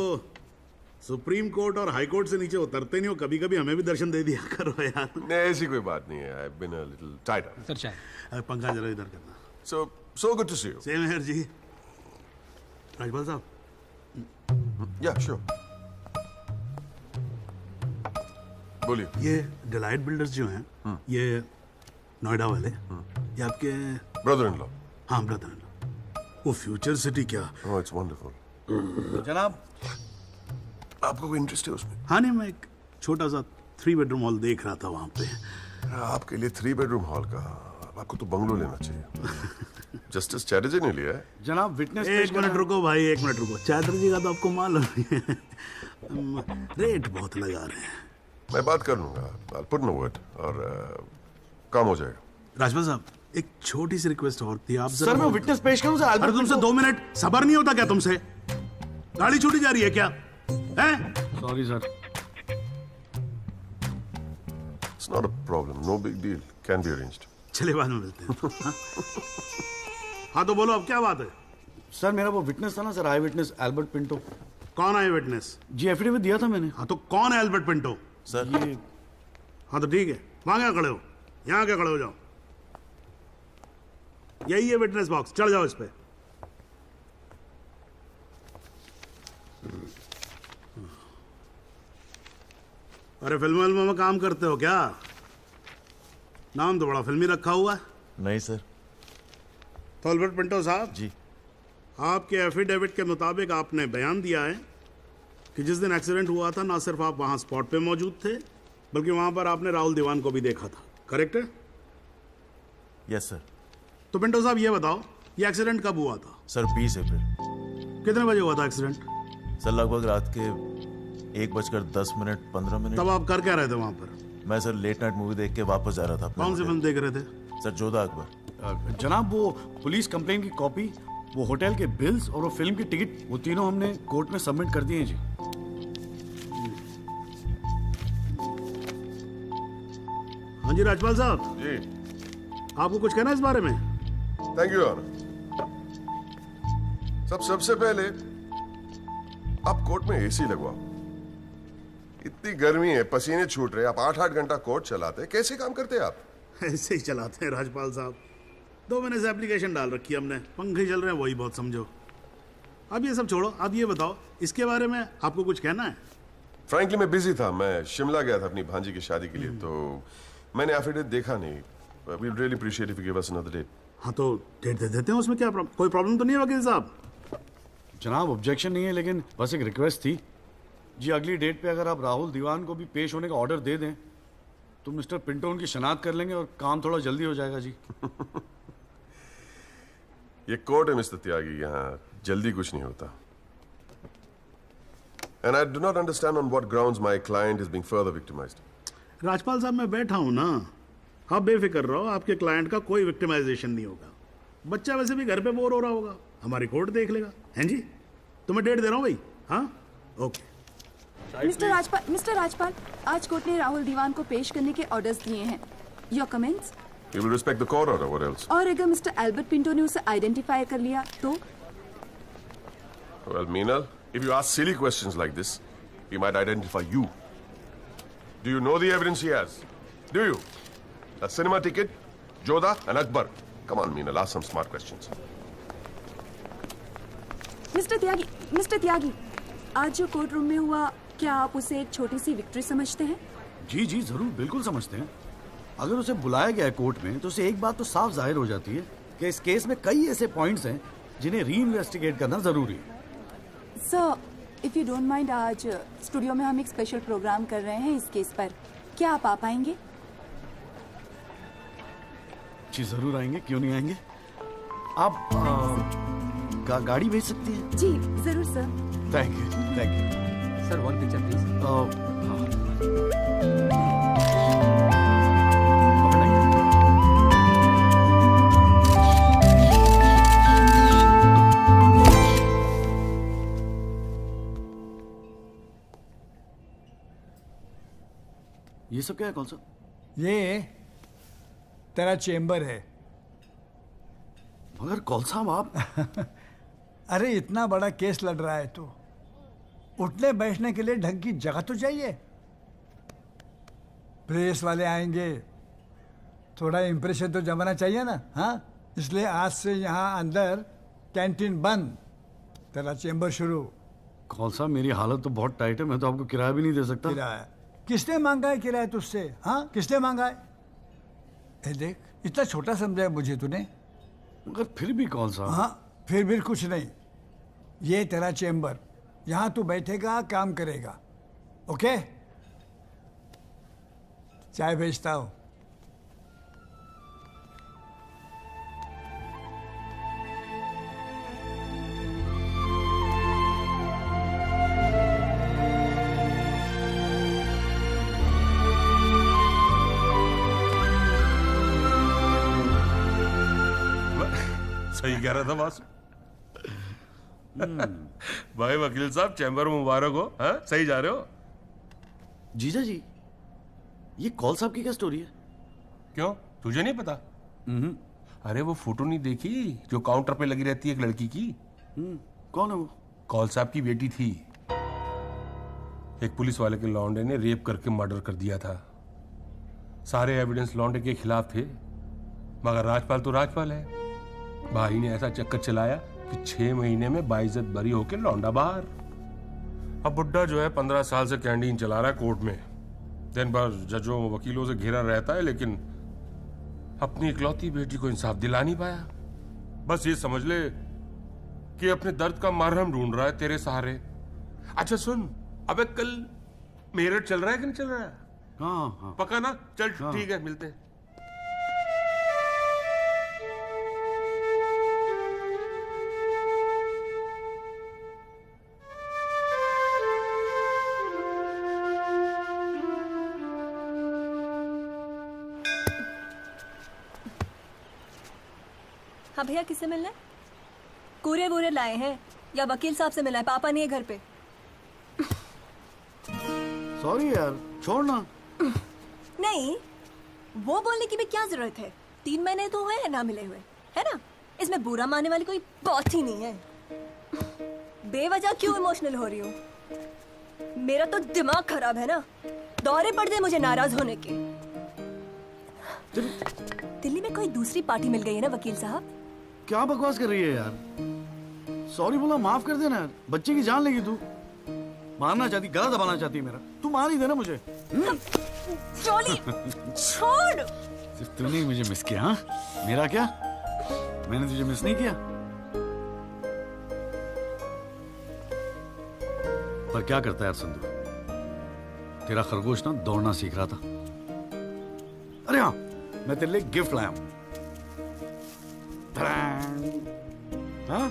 सुप्रीम कोर्ट और हाई कोर्ट से नीचे उतरते नहीं हो, कभी कभी हमें भी दर्शन दे दिया करो यार। नहीं ऐसी कोई बात नहीं है। I've been a little tied up. Sir चाहे पंखा जरा इधर करना। So good to see you. Same here जी। राजपाल साहब। Yeah, sure. बोलिए। ये डिलाइट बिल्डर्स जो हैं, ये नोएडा वाले, ये आपके ब्रदर इन लॉ? हाँ ब्रदर इन लॉ। वो फ्यूचर सिटी क्या? Oh, it's wonderful. जनाब आपको कोई इंटरेस्ट है उसमें? हाँ नहीं, मैं एक छोटा सा 3 बेडरूम हॉल देख रहा था वहाँ पे। आपके लिए 3 बेडरूम हॉल का आपको तो बंगलो लेना चाहिए। जस्टिस चैटर्जी ने लिया है। जनाब विटनेस एक मिनट रुको भाई, एक मिनट रुको। चैटर्जी का तो आपको मालूम है रेट बहुत लगा रहे हैं। मैं बात कर लूंगा, I'll put in a word और काम हो जाएगा। राजपाल साहब, एक छोटी सी रिक्वेस्ट और थी। आप सर मैं विटनेस पेश करूं सर? अरे तुमसे 2 मिनट सबर नहीं होता क्या तुमसे? गाड़ी छूटी जा रही है क्या? हैं? Sorry sir. It's not a problem, no big deal, can be arranged. चलिए बाद में मिलते हैं। हाँ तो बोलो अब क्या बात है? सर मेरा वो विटनेस था ना सर, आई विटनेस एल्बर्ट पिंटो। कौन आई विटनेस? जी एफिडेविट दिया था मैंने। हाँ तो कौन है एल्बर्ट पिंटो? सर ये हाँ तो ठीक है, वहां क्या खड़े हो? यहाँ क्या खड़े हो जाओ। यही है विटनेस बॉक्स, चढ़ जाओ इस पे। अरे फिल्मों में काम करते हो क्या? नाम तो बड़ा फिल्मी रखा हुआ है। नहीं सर। तो एल्बर्ट पिंटो साहब जी, आपके एफिडेविट के मुताबिक आपने बयान दिया है कि जिस दिन एक्सीडेंट हुआ था ना सिर्फ आप वहां स्पॉट पे मौजूद थे, बल्कि वहां पर आपने राहुल दीवान को भी देखा था, करेक्ट है? Yes sir. तो पिंटो साहब ये बताओ, ये एक्सीडेंट कब हुआ था? सर 20 अप्रैल। कितने बजे हुआ था एक्सीडेंट? सर लगभग रात के 1:10 तब आप कर क्या रहे थे वहां पर? मैं सर लेट नाइट मूवी देख के वापस जा रहा था। कौन सी फिल्म देख रहे थे? सर जोधा अकबर। जनाब वो पुलिस कंप्लेन की कॉपी, वो होटल के बिल्स और वो फिल्म की टिकट, वो तीनों हमने कोर्ट में सबमिट कर दिए हैं जी। हाँ जी राजपाल साहब जी, आपको कुछ कहना है इस बारे में? Thank you honour. सबसे पहले आप कोर्ट में एसी लगवाओ। इतनी गर्मी है, पसीने छूट रहे, आप 8-8 घंटा कोर्ट चलाते, कैसे काम करते हैं आप? ऐसे ही चलाते हैं राजपाल साहब। 2 महीने से एप्लीकेशन डाल रखी है हमने, पंखे चल रहे हैं, वही बहुत समझो। अब ये सब छोड़ो, आप ये बताओ इसके बारे में आपको कुछ कहना है? फ्रैंकली मैं बिजी था, मैं शिमला गया था अपनी भांजी की शादी के लिए, तो मैंने एफिडेविट देखा नहीं। We really appreciate if you give us another date. हाँ तो डेट दे देते हैं, उसमें क्या कोई प्रॉब्लम तो नहीं है वकील साहब? जनाब ऑब्जेक्शन नहीं है, लेकिन बस एक रिक्वेस्ट थी जी, अगली डेट पे अगर आप राहुल दीवान को भी पेश होने का ऑर्डर दे दें तो मिस्टर पिंटो उनकी शनाख्त कर लेंगे और काम थोड़ा जल्दी हो जाएगा जी। ये कोर्ट है मिस्टर त्यागी, यहाँ जल्दी कुछ नहीं होता। And I do not understand on what grounds my client is being further victimized. Rajpal साहब मैं बैठा हूं ना, आप बेफिक्र रहो, आपके क्लाइंट का कोई विक्टिमाइजेशन नहीं होगा। बच्चा वैसे भी घर पे बोर हो रहा होगा, हमारी कोर्ट देख लेगा। हैं जी, तो मैं डेट दे रहा हूं भाई। हाँ ओके। मिस्टर राजपाल, आज कोर्ट ने राहुल दीवान को पेश करने के ऑर्डर्स दिए हैं। Your comments? You will respect the court order, what else? और अगर मिस्टर एल्बर्ट पिंटो ने उसे आइडेंटिफाई कर लिया तो? Well, Meenal, if you ask silly questions like this, he might identify you. Do you know the evidence he has? Do you? A cinema ticket, Jodha and Akbar. Come on, Meenal, ask some smart questions. Mister Tyagi, आज जो court room में हुआ, क्या आप उसे एक छोटी सी victory समझते हैं? जी जी जरूर, बिल्कुल समझते हैं। अगर उसे बुलाया गया है कोर्ट में तो उसे एक बात तो साफ जाहिर हो जाती है कि इस केस में कई ऐसे पॉइंट्स हैं जिन्हें री इन्वेस्टिगेट करना जरूरी है। Sir, if you don't mind, आज स्टूडियो में हम एक स्पेशल प्रोग्राम कर रहे हैं इस केस पर, क्या आप आ पाएंगे? जी जरूर आएंगे, क्यों नहीं आएंगे। आप गाड़ी भेज सकती हैं? जी जरूर sir. Thank you sir, one picture please. ये सब क्या है? कौन सा? ये तेरा चेम्बर है। मगर कौन सा आप? अरे इतना बड़ा केस लड़ रहा है तो उठने बैठने के लिए ढंग की जगह तो चाहिए। प्रेस वाले आएंगे, थोड़ा इंप्रेशन तो जमाना चाहिए ना। हाँ, इसलिए आज से यहाँ अंदर कैंटीन बंद, तेरा चेम्बर शुरू। कौन सा? मेरी हालत तो बहुत टाइट है, मैं तो आपको किराया भी नहीं दे सकता। किराया किसने मांगा है? किराया तुझसे? हाँ, किसने मांगा है? ए देख, इतना छोटा समझा है मुझे तूने। मगर फिर भी कौन सा? हाँ, फिर भी कुछ नहीं। ये तेरा चेम्बर, यहाँ तू बैठेगा, काम करेगा। ओके, चाय भेजता हूँ। सही कह रहा था वासु। भाई वकील साहब, चैम्बर में मुबारक हो। हाँ, सही जा रहे हो। जीजा जी, ये कौल साहब की क्या स्टोरी है? क्यों, तुझे नहीं पता? अरे वो फोटो नहीं देखी जो काउंटर पे लगी रहती है एक लड़की की? कौन है वो? कौल साहब की बेटी थी। एक पुलिस वाले के लौंडे ने रेप करके मर्डर कर दिया था। सारे एविडेंस लौंडे के खिलाफ थे, मगर राजपाल तो राजपाल है। भाई ने ऐसा चक्कर चलाया कि 6 महीने में बाइज्जत बरी होके लौंडा बाहर। अब बुड्ढा जो है 15 साल से कैंटीन चला रहा है कोर्ट में। दिन भर जजों वकीलों से घिरा रहता है, लेकिन अपनी इकलौती बेटी को इंसाफ दिला नहीं पाया। बस ये समझ ले कि अपने दर्द का मरहम ढूंढ रहा है तेरे सहारे। अच्छा सुन, अबे कल मेरठ चल रहा है कि नहीं चल रहा है? हाँ। पक्का ना? चल ठीक है, मिलते हैं। हाँ भैया, किससे मिलना है? कूरियर वूरियर लाए हैं या वकील साहब से मिलना है? पापा नहीं है घर पे। सॉरी यार, छोड़ना। नहीं, वो बोलने की भी क्या जरूरत है? 3 महीने तो हुए हैं ना मिले हुए, है ना? इसमें बुरा मानने वाली कोई बात ही नहीं है। बेवजह क्यों इमोशनल हो रही हो? मेरा तो दिमाग खराब है ना। दौरे पड़ गए मुझे नाराज होने के। दिल्ली में कोई दूसरी पार्टी मिल गई है ना वकील साहब? क्या बकवास कर रही है यार? सॉरी बोला, माफ कर देना यार। बच्चे की जान लेगी तू। मारना चाहती, गला दबाना चाहती मेरा। तू मार ही देना मुझे। जॉली, छोड़। सिर्फ तूने ही मुझे मिस किया? हाँ, मेरा क्या? मैंने तुझे मिस नहीं किया। पर क्या करता है यार संधू, तेरा खरगोश ना दौड़ना सीख रहा था। अरे हाँ, मैं तेरे लिए गिफ्ट लाया हूं। हाँ?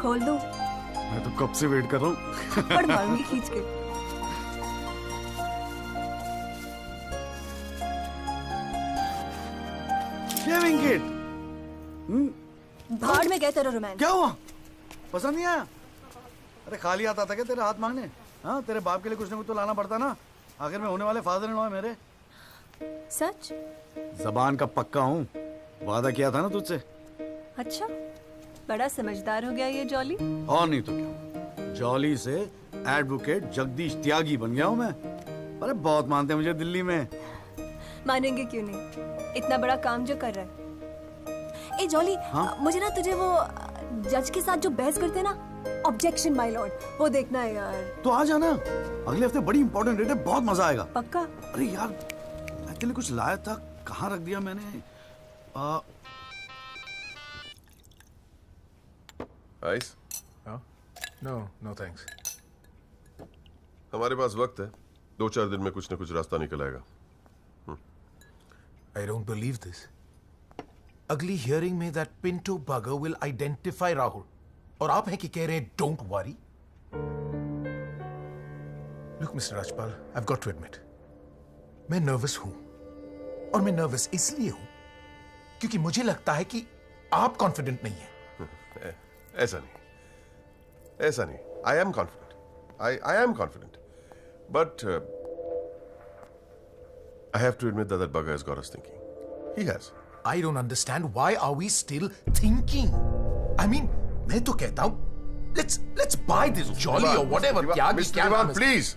खोल दो। मैं तो कब से वेट कर रहा हूँ। थप्पड़ मारूंगी खींच के। Shaving kit. भाड़ में गए तेरा रोमांस। क्या हुआ? पसंद नहीं आया? अरे खाली हाथ आता क्या तेरे हाथ मांगने? हाँ, तेरे बाप के लिए कुछ ना कुछ तो लाना पड़ता ना। आखिर में होने वाले फादर इन लॉ है मेरे। सच? जबान का पक्का हूँ, वादा किया था ना तुझसे। अच्छा, बड़ा समझदार हो गया ये जॉली। और नहीं तो क्या, जॉली से एडवोकेट जगदीश त्यागी बन गया हूँ मैं। अरे बहुत मानते हैं मुझे दिल्ली में। मानेंगे क्यों नहीं, इतना बड़ा काम जो कर रहा है। ए जॉली, हाँ? मुझे ना तुझे वो जज के साथ जो बहस करते हैं ना, ऑब्जेक्शन माय लॉर्ड, वो देखना है यार। तो आ जाना, अगले हफ्ते बड़ी इंपॉर्टेंट डेट है, बहुत मजा आएगा। पक्का? अरे यार, मैं तेरे लिए कुछ लाया था, कहाँ रख दिया मैंने? आइस? No thanks. हमारे पास वक्त है, 2-4 दिन में कुछ न कुछ रास्ता निकल आएगा। I don't believe this. अगली हियरिंग में that Pinto bugger will identify Rahul. और आप हैं कि कह रहे हैं don't worry? Look, Mr. Rajpal, I've got to admit, मैं नर्वस हूं। और मैं नर्वस इसलिए हूं क्योंकि मुझे लगता है कि आप कॉन्फिडेंट नहीं हैं। ऐसा नहीं। I am confident. I am confident. But I have to admit that bugger has got us thinking. He has. I don't understand why are we still thinking? I mean, मैं तो कहता हूं, let's buy this jolly or whatever. Mr. Diwan, please.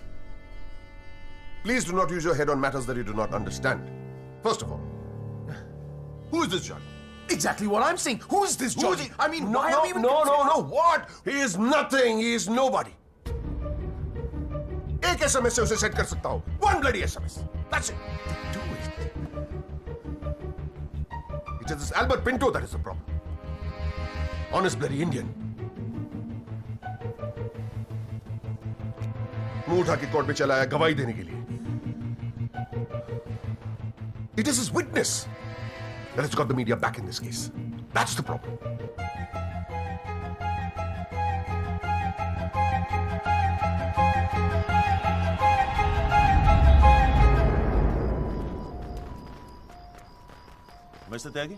Please do not use your head on matters that you do not understand. First of all, who is this Jolly? Exactly what I'm saying. Who is this Jolly? I mean, why are we even No. What? He is nothing. He is nobody. एक SMS से उसे set कर सकता हूं. One bloody SMS. That's it. Do it. It is this Albert Pinto that is the problem. Honest bloody Indian. मुंह उठा के court में चला आया गवाही देने के लिए. It is his witness that has got the media back in this case. That's the problem. मैं मिस्टर त्यागी।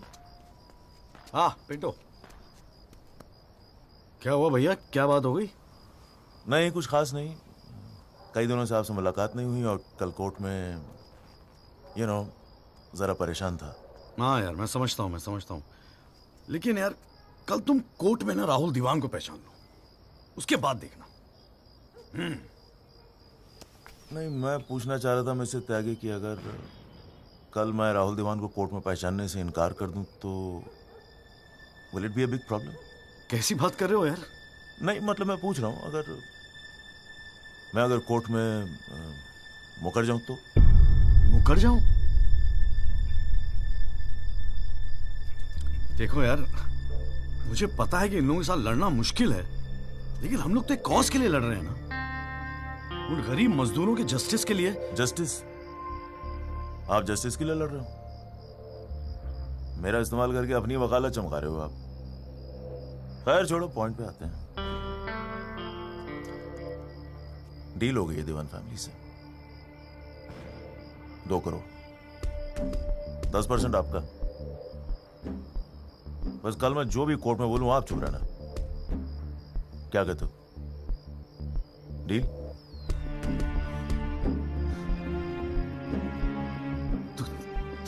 हाँ पिंटो, क्या हुआ भैया, क्या बात हो गई? नहीं, कुछ खास नहीं। कई दिनों से आपसे मुलाकात नहीं हुई और कल कोर्ट में जरा परेशान था। हाँ यार, मैं समझता हूँ, लेकिन यार कल तुम कोर्ट में ना राहुल दीवान को पहचान लो, उसके बाद देखना। नहीं, मैं पूछना चाह रहा था मिस्टर त्यागी कि अगर कल मैं राहुल दीवान को कोर्ट में पहचानने से इनकार कर दूं तो will it be a big problem? कैसी बात कर रहे हो यार? नहीं मतलब मैं पूछ रहा हूं, अगर कोर्ट में मुकर जाऊं तो? मुकर जाऊं? देखो यार, मुझे पता है कि इन लोगों के साथ लड़ना मुश्किल है, लेकिन हम लोग तो एक कॉज के लिए लड़ रहे हैं ना, उन गरीब मजदूरों के जस्टिस के लिए। जस्टिस? आप जस्टिस के लिए लड़ रहे हो? मेरा इस्तेमाल करके अपनी वकालत चमका रहे हो आप। खैर छोड़ो, पॉइंट पे आते हैं। डील हो गई है दीवान फैमिली से, 2 करोड़, 10% आपका। बस कल मैं जो भी कोर्ट में बोलूं आप चुप रहना। क्या कहते हो? डील?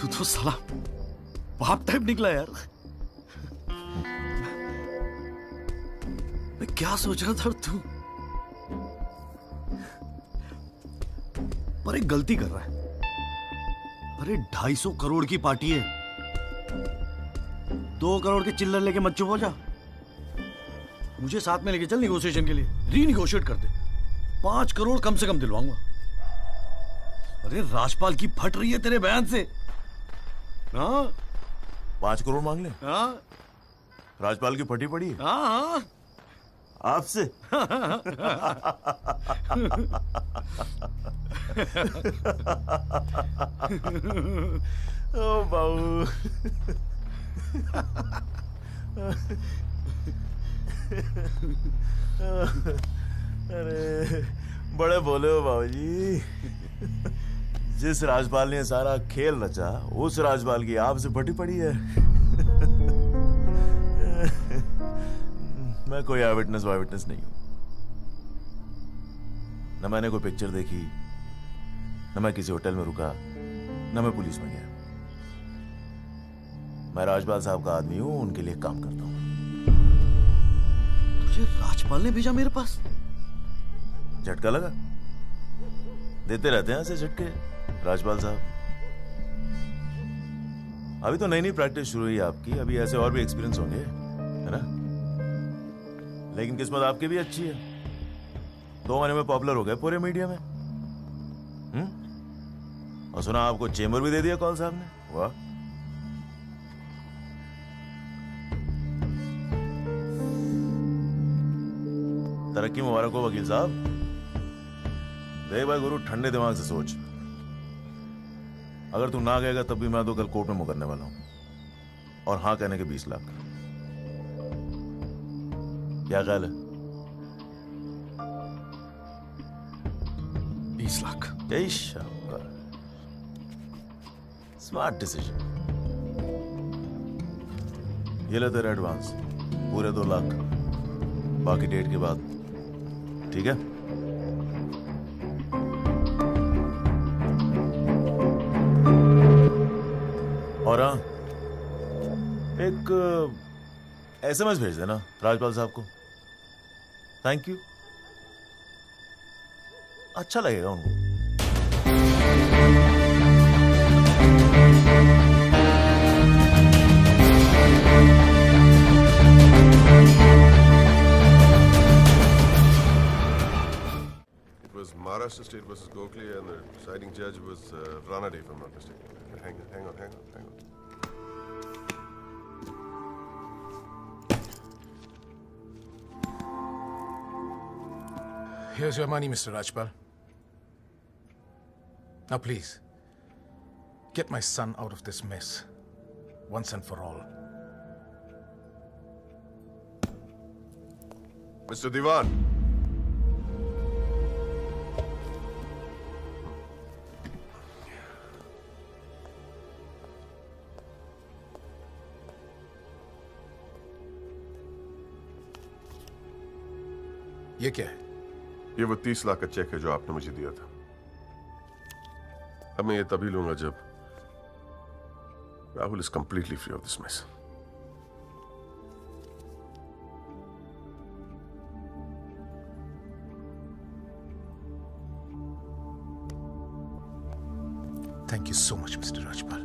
तू तो साला बाप टाइप निकला यार। मैं क्या सोच रहा था तू, पर एक गलती कर रहा है। अरे 250 करोड़ की पार्टी है, 2 करोड़ के चिल्लर लेके मत चुप हो जा। मुझे साथ में लेके चल निगोशिएशन के लिए, रीनिगोशिएट कर दे। 5 करोड़ कम से कम दिलवाऊंगा। अरे राजपाल की फट रही है तेरे बयान से। हाँ 5 करोड़ मांग ले? हाँ राजपाल की फटी पड़ी है? हाँ आपसे? ओ बाबू, अरे बड़े बोले हो बाबूजी। जिस राजपाल ने सारा खेल रचा, उस राजपाल की आपसे फटी पड़ी है। मैं कोई आई विटनेस नहीं हूं, न मैंने कोई पिक्चर देखी, न मैं किसी होटल में रुका, न मैं पुलिस में गया। मैं राजपाल साहब का आदमी हूं, उनके लिए काम करता हूं। तुझे राजपाल ने भेजा मेरे पास? झटका लगा? देते रहते हैं ऐसे झटके राजपाल साहब। अभी तो नई प्रैक्टिस शुरू हुई आपकी, अभी ऐसे और भी एक्सपीरियंस होंगे, है ना? लेकिन किस्मत आपकी भी अच्छी है, 2 महीने में पॉपुलर हो गए पूरे मीडिया में। और सुना आपको चेंबर भी दे दिया कौल साहब ने। वाह। तरक्की मुबारक हो वकील साहब। देख भाई गुरु, ठंडे दिमाग से सोच। अगर तू ना गएगा तब भी मैं तो कल कोर्ट में मुकरने वाला हूं, और हाँ कहने के 20 लाख। क्या ख्याल है? 20 लाख? जय शाबाश, स्मार्ट डिसीजन। ये ले तेरा एडवांस, पूरे 2 लाख, बाकी डेट के बाद, ठीक है? और हाँ, एक SMS भेज देना राजपाल साहब को, थैंक यू। अच्छा लगेगा उनको। It was Maharashtra State versus Gokhale, and the deciding judge was Ranade, if I'm not mistaken. Hang on. Here's your money, Mr. Rajpal. Now please, get my son out of this mess, once and for all. Mr. Diwan. ये क्या है? ये वो 30 लाख का check है जो आपने मुझे दिया था। अब मैं ये तभी लूंगा जब Rahul is completely free of this mess. Thank you so much, Mr. Rajpal.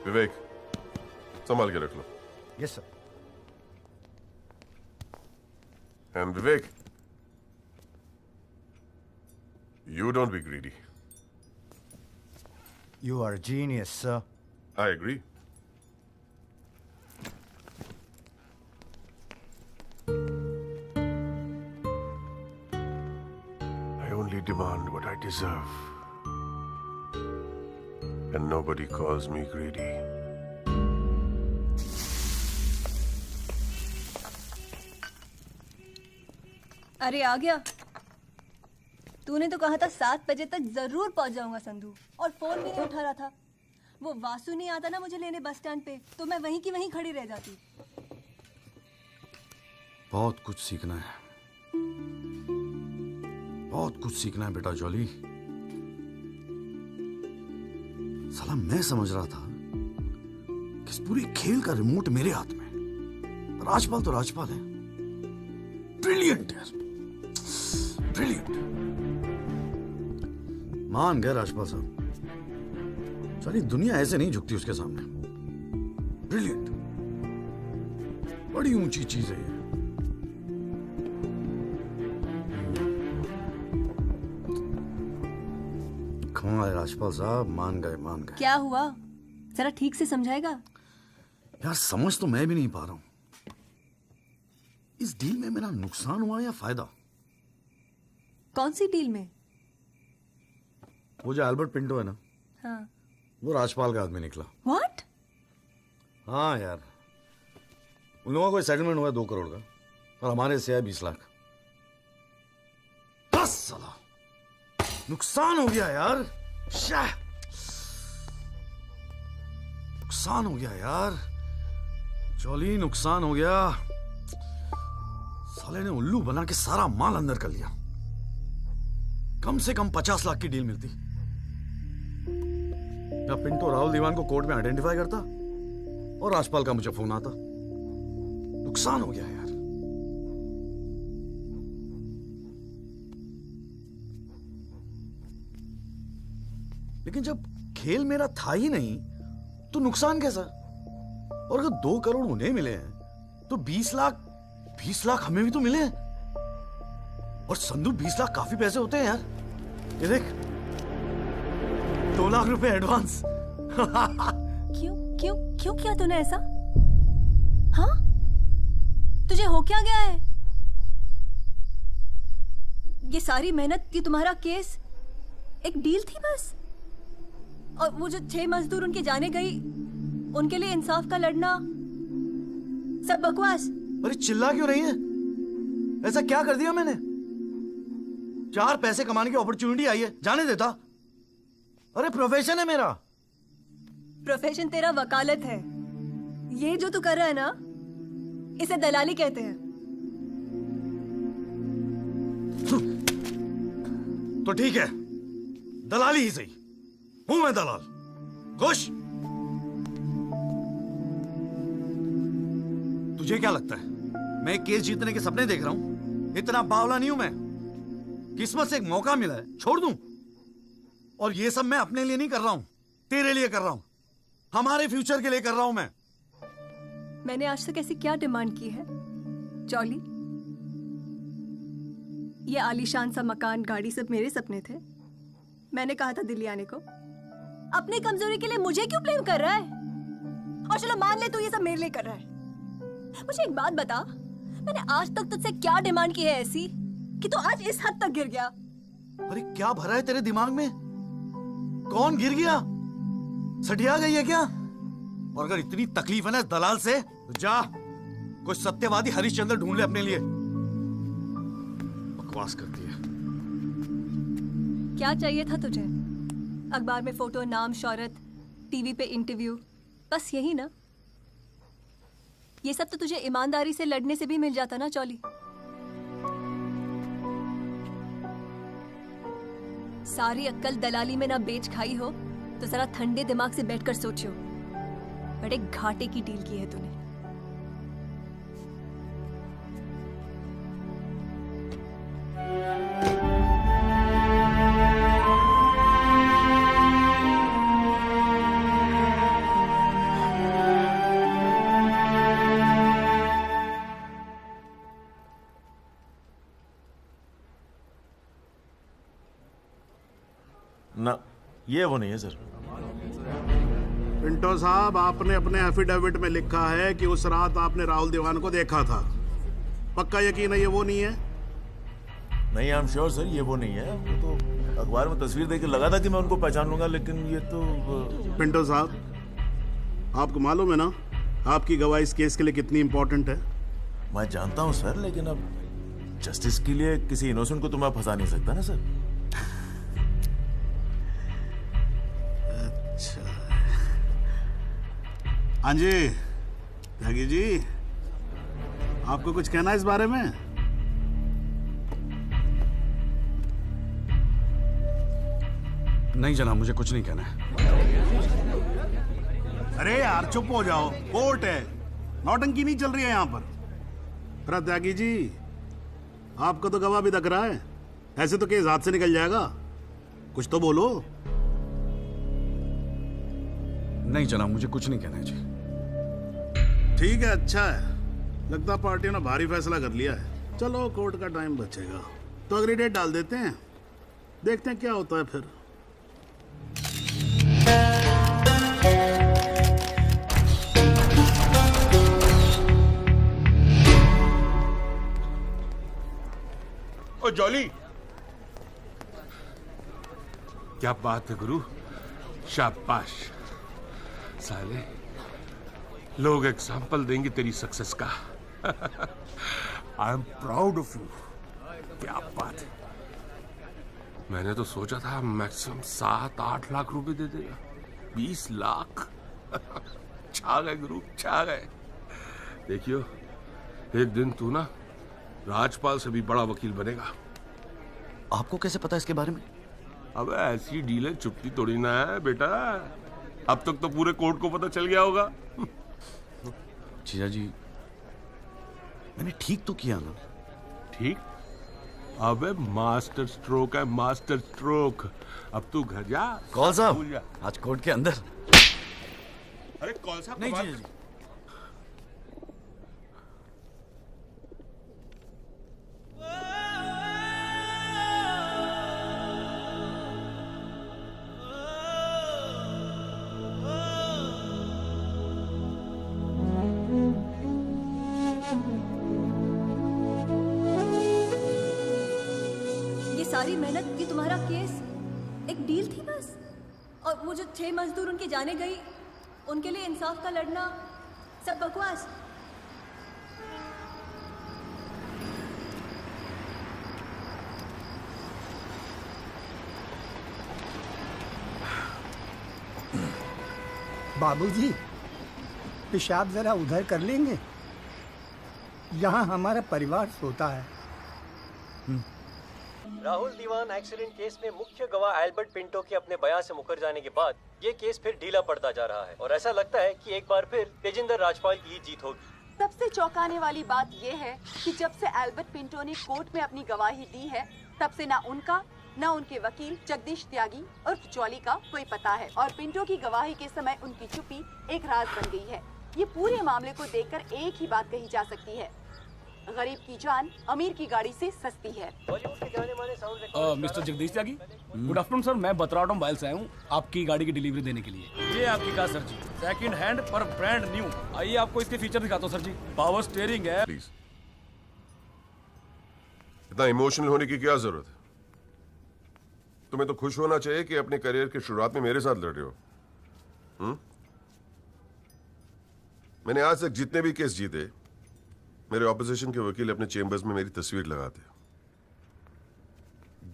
Vivek, संभाल के रख लो। Yes sir. And Vivek, you don't be greedy. You are a genius, sir. I agree. I only demand what I deserve. And nobody calls me greedy. अरे आ गया। तूने तो कहा था 7 बजे तक जरूर पहुंच जाऊंगा संधू, और फोन भी नहीं उठा रहा था। वो वासु नहीं आता ना मुझे लेने बस स्टैंड पे, तो मैं वहीं की वहीं खड़ी रह जाती। बहुत कुछ सीखना है, बहुत कुछ सीखना है बेटा जॉली। साला मैं समझ रहा था कि इस पूरे खेल का रिमोट मेरे हाथ में। राजपाल तो राजपाल है, ब्रिलियंट है, ब्रिलियंट। मान गए राजपाल साहब, सारी दुनिया ऐसे नहीं झुकती उसके सामने। ब्रिलियंट, बड़ी ऊंची चीज है ये। कमाल है राजपाल साहब, मान गए मान गए। क्या हुआ, जरा ठीक से समझाएगा? यार समझ तो मैं भी नहीं पा रहा हूं, इस डील में मेरा नुकसान हुआ या फायदा? कौन सी डील में? वो जो एल्बर्ट पिंटो है ना, हाँ। वो राजपाल का आदमी निकला। What? हाँ यार, उन लोगों को सेटलमेंट हुआ 2 करोड़ का, और हमारे से है 20 लाख। बस साला नुकसान हो गया यार, नुकसान हो गया यार, जॉली नुकसान हो गया। साले ने उल्लू बना के सारा माल अंदर कर लिया। कम से कम 50 लाख की डील मिलती। या पिंटो राहुल दीवान को कोर्ट में आइडेंटिफाई करता और राजपाल का मुझे फोन आता। नुकसान हो गया यार। लेकिन जब खेल मेरा था ही नहीं तो नुकसान कैसा? और अगर 2 करोड़ उन्हें मिले हैं तो 20 लाख हमें भी तो मिले हैं। और संदू 20 लाख काफी पैसे होते हैं यार। ये देख, 2 लाख रुपए एडवांस। क्यों क्यों क्यों किया तूने ऐसा? हाँ, तुझे हो क्या गया है? ये सारी मेहनत, ये तुम्हारा केस एक डील थी बस? और वो जो 6 मजदूर उनके जाने गई, उनके लिए इंसाफ का लड़ना सब बकवास? अरे चिल्ला क्यों रही है? ऐसा क्या कर दिया मैंने? 4 पैसे कमाने की अपॉर्चुनिटी आई है, जाने देता? अरे प्रोफेशन है मेरा। प्रोफेशन तेरा वकालत है। ये जो तू कर रहा है ना, इसे दलाली कहते हैं। तो ठीक है, दलाली ही सही, हूं मैं दलाल। खुश? तुझे क्या लगता है मैं केस जीतने के सपने देख रहा हूं? इतना बावला नहीं हूं मैं। किस्मत से एक मौका मिला है, छोड़ दूं? और ये सब मैं अपने लिए नहीं कर रहा हूं, तेरे लिए कर रहा हूं, हमारे फ्यूचर के लिए कर रहा हूं मैं। मैंने आज तक ऐसी क्या डिमांड की है जॉली? ये आलीशान सा मकान, गाड़ी सब मेरे सपने थे। मैंने कहा था दिल्ली आने को। अपनी कमजोरी के लिए मुझे क्यों ब्लेम कर रहा है? और चलो मान ले तू ये सब मेरे लिए कर रहा है। मुझे एक बात बता, मैंने आज तक तुझसे क्या डिमांड की है ऐसी कि तू आज इस हद तक गिर गया? अरे क्या भरा है तेरे दिमाग में? कौन गिर गया? सटिया गई है क्या? और अगर इतनी तकलीफ है ना दलाल से, तो जा कोई सत्यवादी हरिश्चंद्र ढूंढ ले अपने लिए। बकवास करती है। क्या चाहिए था तुझे? अखबार में फोटो, नाम, शोहरत, टीवी पे इंटरव्यू, बस यही ना? ये सब तो तुझे ईमानदारी से लड़ने से भी मिल जाता ना चौली। सारी अक्कल दलाली में ना बेच खाई हो तो जरा ठंडे दिमाग से बैठकर सोचो, बड़े घाटे की डील की है तूने। ना, ये वो नहीं है सर। पिंटो साहब, आपने अपने एफिडेविट में लिखा है कि उस रात आपने राहुल दीवान को देखा था। पक्का यकीन है ये वो नहीं है? नहीं, आई एम श्योर सर, ये वो नहीं है। वो तो अखबार में तस्वीर देख के लगा था कि मैं उनको पहचान लूंगा, लेकिन ये तो पिंटो साहब, आपको मालूम है ना आपकी गवाही इस केस के लिए कितनी इंपॉर्टेंट है? मैं जानता हूँ सर, लेकिन अब जस्टिस के लिए किसी इनोसेंट को तो मैं फंसा नहीं सकता ना सर। हाँ जी त्यागी जी, आपको कुछ कहना है इस बारे में? नहीं जनाब, मुझे कुछ नहीं कहना है। अरे यार चुप हो जाओ, कोर्ट है, नौटंकी नहीं चल रही है यहाँ पर। अरे त्यागी जी, आपका तो गवाह भी दक रहा है, ऐसे तो केस हाथ से निकल जाएगा, कुछ तो बोलो। नहीं जनाब, मुझे कुछ नहीं कहना है जी। ठीक है, अच्छा है, लगता पार्टी ने भारी फैसला कर लिया है। चलो कोर्ट का टाइम बचेगा तो अगली डेट डाल देते हैं, देखते हैं क्या होता है फिर। ओ जॉली, क्या बात है गुरु, शाबाश। साले लोग एग्जाम्पल देंगे तेरी सक्सेस का। I am proud of you. क्या बात है, मैंने तो सोचा था मैक्सिमम 7-8 लाख रुपए दे देगा, 20 लाख। छा गए गुरु, छा गए। देखियो, एक दिन तू ना राजपाल से भी बड़ा वकील बनेगा। आपको कैसे पता इसके बारे में? अब ऐसी डीलें चुपती थोड़ी ना है बेटा, अब तक तो पूरे कोर्ट को पता चल गया होगा। जीजा जी, मैंने ठीक तो किया ना? ठीक? अबे मास्टर स्ट्रोक है, मास्टर स्ट्रोक। अब तू घर जा। कौल साहब, आज कोर्ट के अंदर। अरे कौल साहब नहीं जीजा जी। सारी मेहनत की तुम्हारा केस एक डील थी बस, और वो जो 6 मजदूर उनके जाने गई, उनके लिए इंसाफ का लड़ना सब बकवास। बाबूजी, पेशाब जरा उधर कर लेंगे, यहाँ हमारा परिवार सोता है। राहुल दीवान एक्सीडेंट केस में मुख्य गवाह एल्बर्ट पिंटो के अपने बयान से मुकर जाने के बाद ये केस फिर ढीला पड़ता जा रहा है और ऐसा लगता है कि एक बार फिर तेजिंदर राजपाल की ही जीत होगी। सबसे चौंकाने वाली बात ये है कि जब से एल्बर्ट पिंटो ने कोर्ट में अपनी गवाही दी है, तब से ना उनका ना उनके वकील जगदीश त्यागी उर्फ जॉली का कोई पता है, और पिंटो की गवाही के समय उनकी चुप्पी एक राज बन गई है। ये पूरे मामले को देखकर एक ही बात कही जा सकती है, गरीब की जान अमीर की गाड़ी से सस्ती है। मिस्टर जगदीश त्यागी, गुड आफ्टरनून सर। मैं बतराटो मोबाइल से आया हूँ आपकी गाड़ी की डिलीवरी देने के लिए। ये आपकी कार सर जी, सेकंड हैंड पर ब्रांड न्यू। आइए आपको इसके फीचर दिखाता हूँ सर जी। पावर स्टीयरिंग है। प्लीज, इतना इमोशनल होने की क्या जरूरत है? तुम्हें तो खुश होना चाहिए कि अपने करियर की शुरुआत में मेरे साथ लड़ रहे हो। मैंने आज तक जितने भी केस जीते, मेरे ऑपोजिशन के वकील अपने चेंबर्स में मेरी तस्वीर लगाते,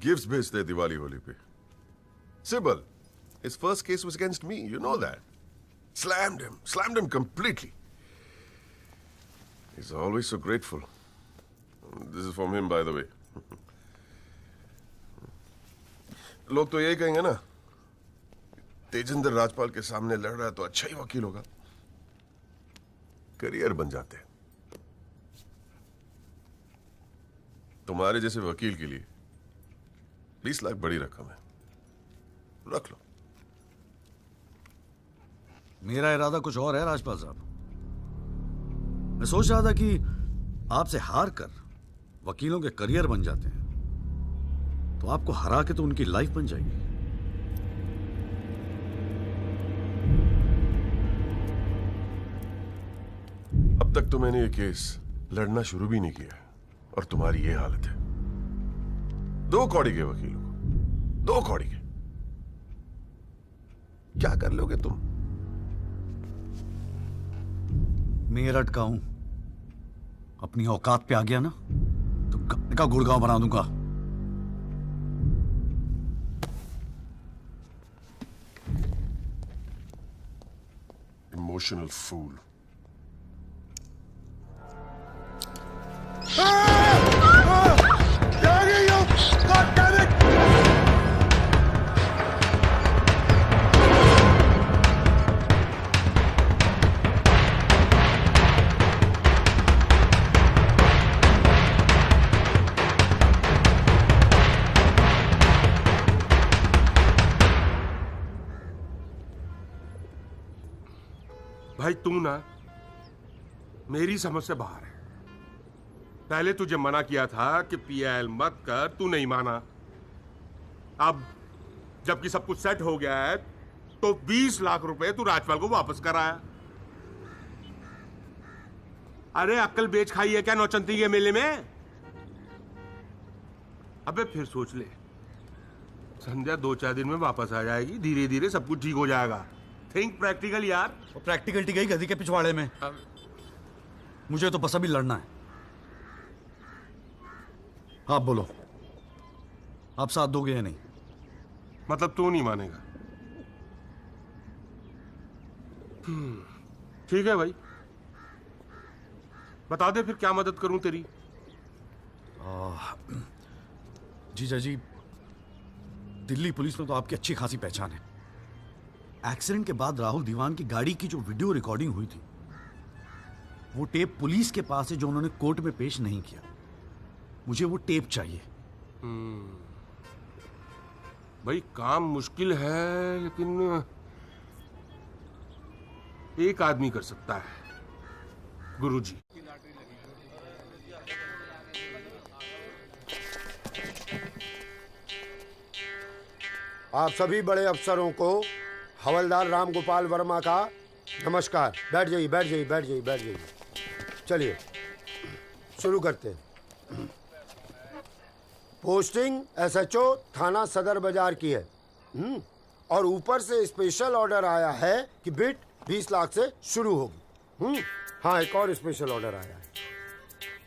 गिफ्ट्स भेजते दिवाली होली पे। Simple, His first case was against me. You know that. Slammed him completely. He's always so grateful. This is from him, by the way. लोग तो यही कहेंगे ना, तेजिंदर राजपाल के सामने लड़ रहा है तो अच्छा ही वकील होगा। करियर बन जाते हैं। तुम्हारे जैसे वकील के लिए 20 लाख बड़ी रकम है, रख लो। मेरा इरादा कुछ और है राजपाल साहब। मैं सोच रहा था कि आपसे हार कर वकीलों के करियर बन जाते हैं तो आपको हरा के तो उनकी लाइफ बन जाएगी। अब तक तो मैंने ये केस लड़ना शुरू भी नहीं किया और तुम्हारी ये हालत है। 2 कौड़ी के वकीलों को, 2 कौड़ी के, क्या कर लोगे तुम? मेरठ का हूं, अपनी औकात पे आ गया ना तो गप्पे का गुड़गांव बना दूंगा। Emotional fool. भाई तू ना मेरी समझ से बाहर है। पहले तुझे मना किया था कि PIL मत कर, तू नहीं माना। अब जबकि सब कुछ सेट हो गया है तो 20 लाख रुपए तू राजपाल को वापस कराया। अरे अक्ल बेच खाई है क्या नौचंती के मेले में? अबे फिर सोच ले, संध्या 2-4 दिन में वापस आ जाएगी, धीरे धीरे सब कुछ ठीक हो जाएगा। थिंक प्रैक्टिकल यार। प्रैक्टिकलिटी गई गधी के पिछवाड़े में। मुझे तो बस अभी लड़ना है। आप बोलो, आप साथ दोगे या नहीं? मतलब तू नहीं मानेगा? ठीक है भाई, बता दे फिर क्या मदद करूं तेरी। जीजा जी, दिल्ली पुलिस में तो आपकी अच्छी खासी पहचान है। एक्सीडेंट के बाद राहुल दीवान की गाड़ी की जो वीडियो रिकॉर्डिंग हुई थी वो टेप पुलिस के पास है जो उन्होंने कोर्ट में पेश नहीं किया। मुझे वो टेप चाहिए। भाई काम मुश्किल है लेकिन एक आदमी कर सकता है, गुरुजी। आप सभी बड़े अफसरों को हवलदार राम गोपाल वर्मा का नमस्कार। बैठ जाइए, बैठ जाइए, बैठ जाइए, बैठ जाइए। चलिए शुरू करते हैं। पोस्टिंग SHO थाना सदर बाजार की है और ऊपर से स्पेशल ऑर्डर आया है कि बिट 20 लाख से शुरू होगी। हाँ, एक और स्पेशल ऑर्डर आया है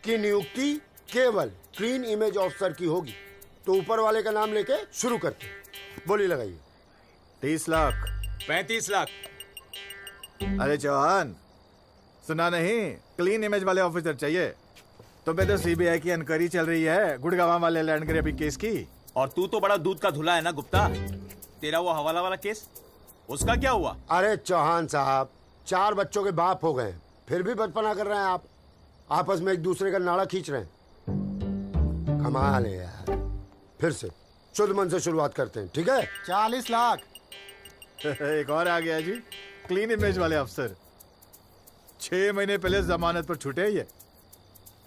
कि नियुक्ति केवल क्लीन इमेज ऑफिसर की होगी। तो ऊपर वाले का नाम लेके शुरू करते हैं। बोली लगाइए। 30 लाख। 35 लाख। अरे चौहान, सुना नहीं? क्लीन इमेज वाले ऑफिसर चाहिए। तुम्हें तो CBI की इंक्वायरी चल रही है गुड़गांव वाले लैंड ग्रैबिंग केस की। और तू तो बड़ा दूध का धुला है ना गुप्ता। तेरा वो हवाला वाला केस, उसका क्या हुआ? अरे चौहान साहब, 4 बच्चों के बाप हो गए, फिर भी बचपना कर रहे हैं आप। आपस में एक दूसरे का नाड़ा खींच रहे हैं। कमाल है यार। फिर से शुद्ध मन से शुरुआत करते हैं, ठीक है? 40 लाख। एक और आ गया जी, क्लीन इमेज वाले अफसर। 6 महीने पहले जमानत पर छूटे। ये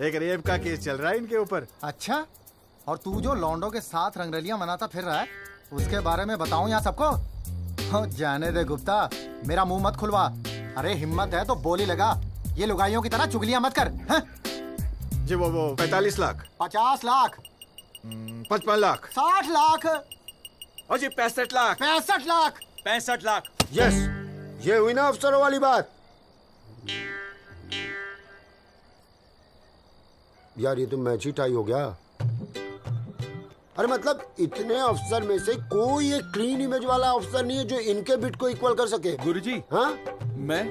एक रेप का केस चल रहा है इनके ऊपर। अच्छा, और तू जो लौंडों के साथ रंगरलियां मनाता फिर रहा है, उसके बारे में बताऊं यहाँ सबको? जाने दे गुप्ता, मेरा मुंह मत खुलवा। अरे हिम्मत है तो बोली लगा, ये लुगाइयों की तरह चुगलियां मत कर। है? जी वो 45 लाख। 50 लाख। 55 लाख। 60 लाख। और जी 65 लाख। 65 लाख। 65 लाख। यस, ये हुई ना अफसरों वाली बात। यार ये तो मैच ही टाई हो गया। अरे मतलब इतने अफसर में से कोई एक क्लीन इमेज वाला अफसर नहीं है जो इनके बिट को इक्वल कर सके। गुरुजी, हाँ मैं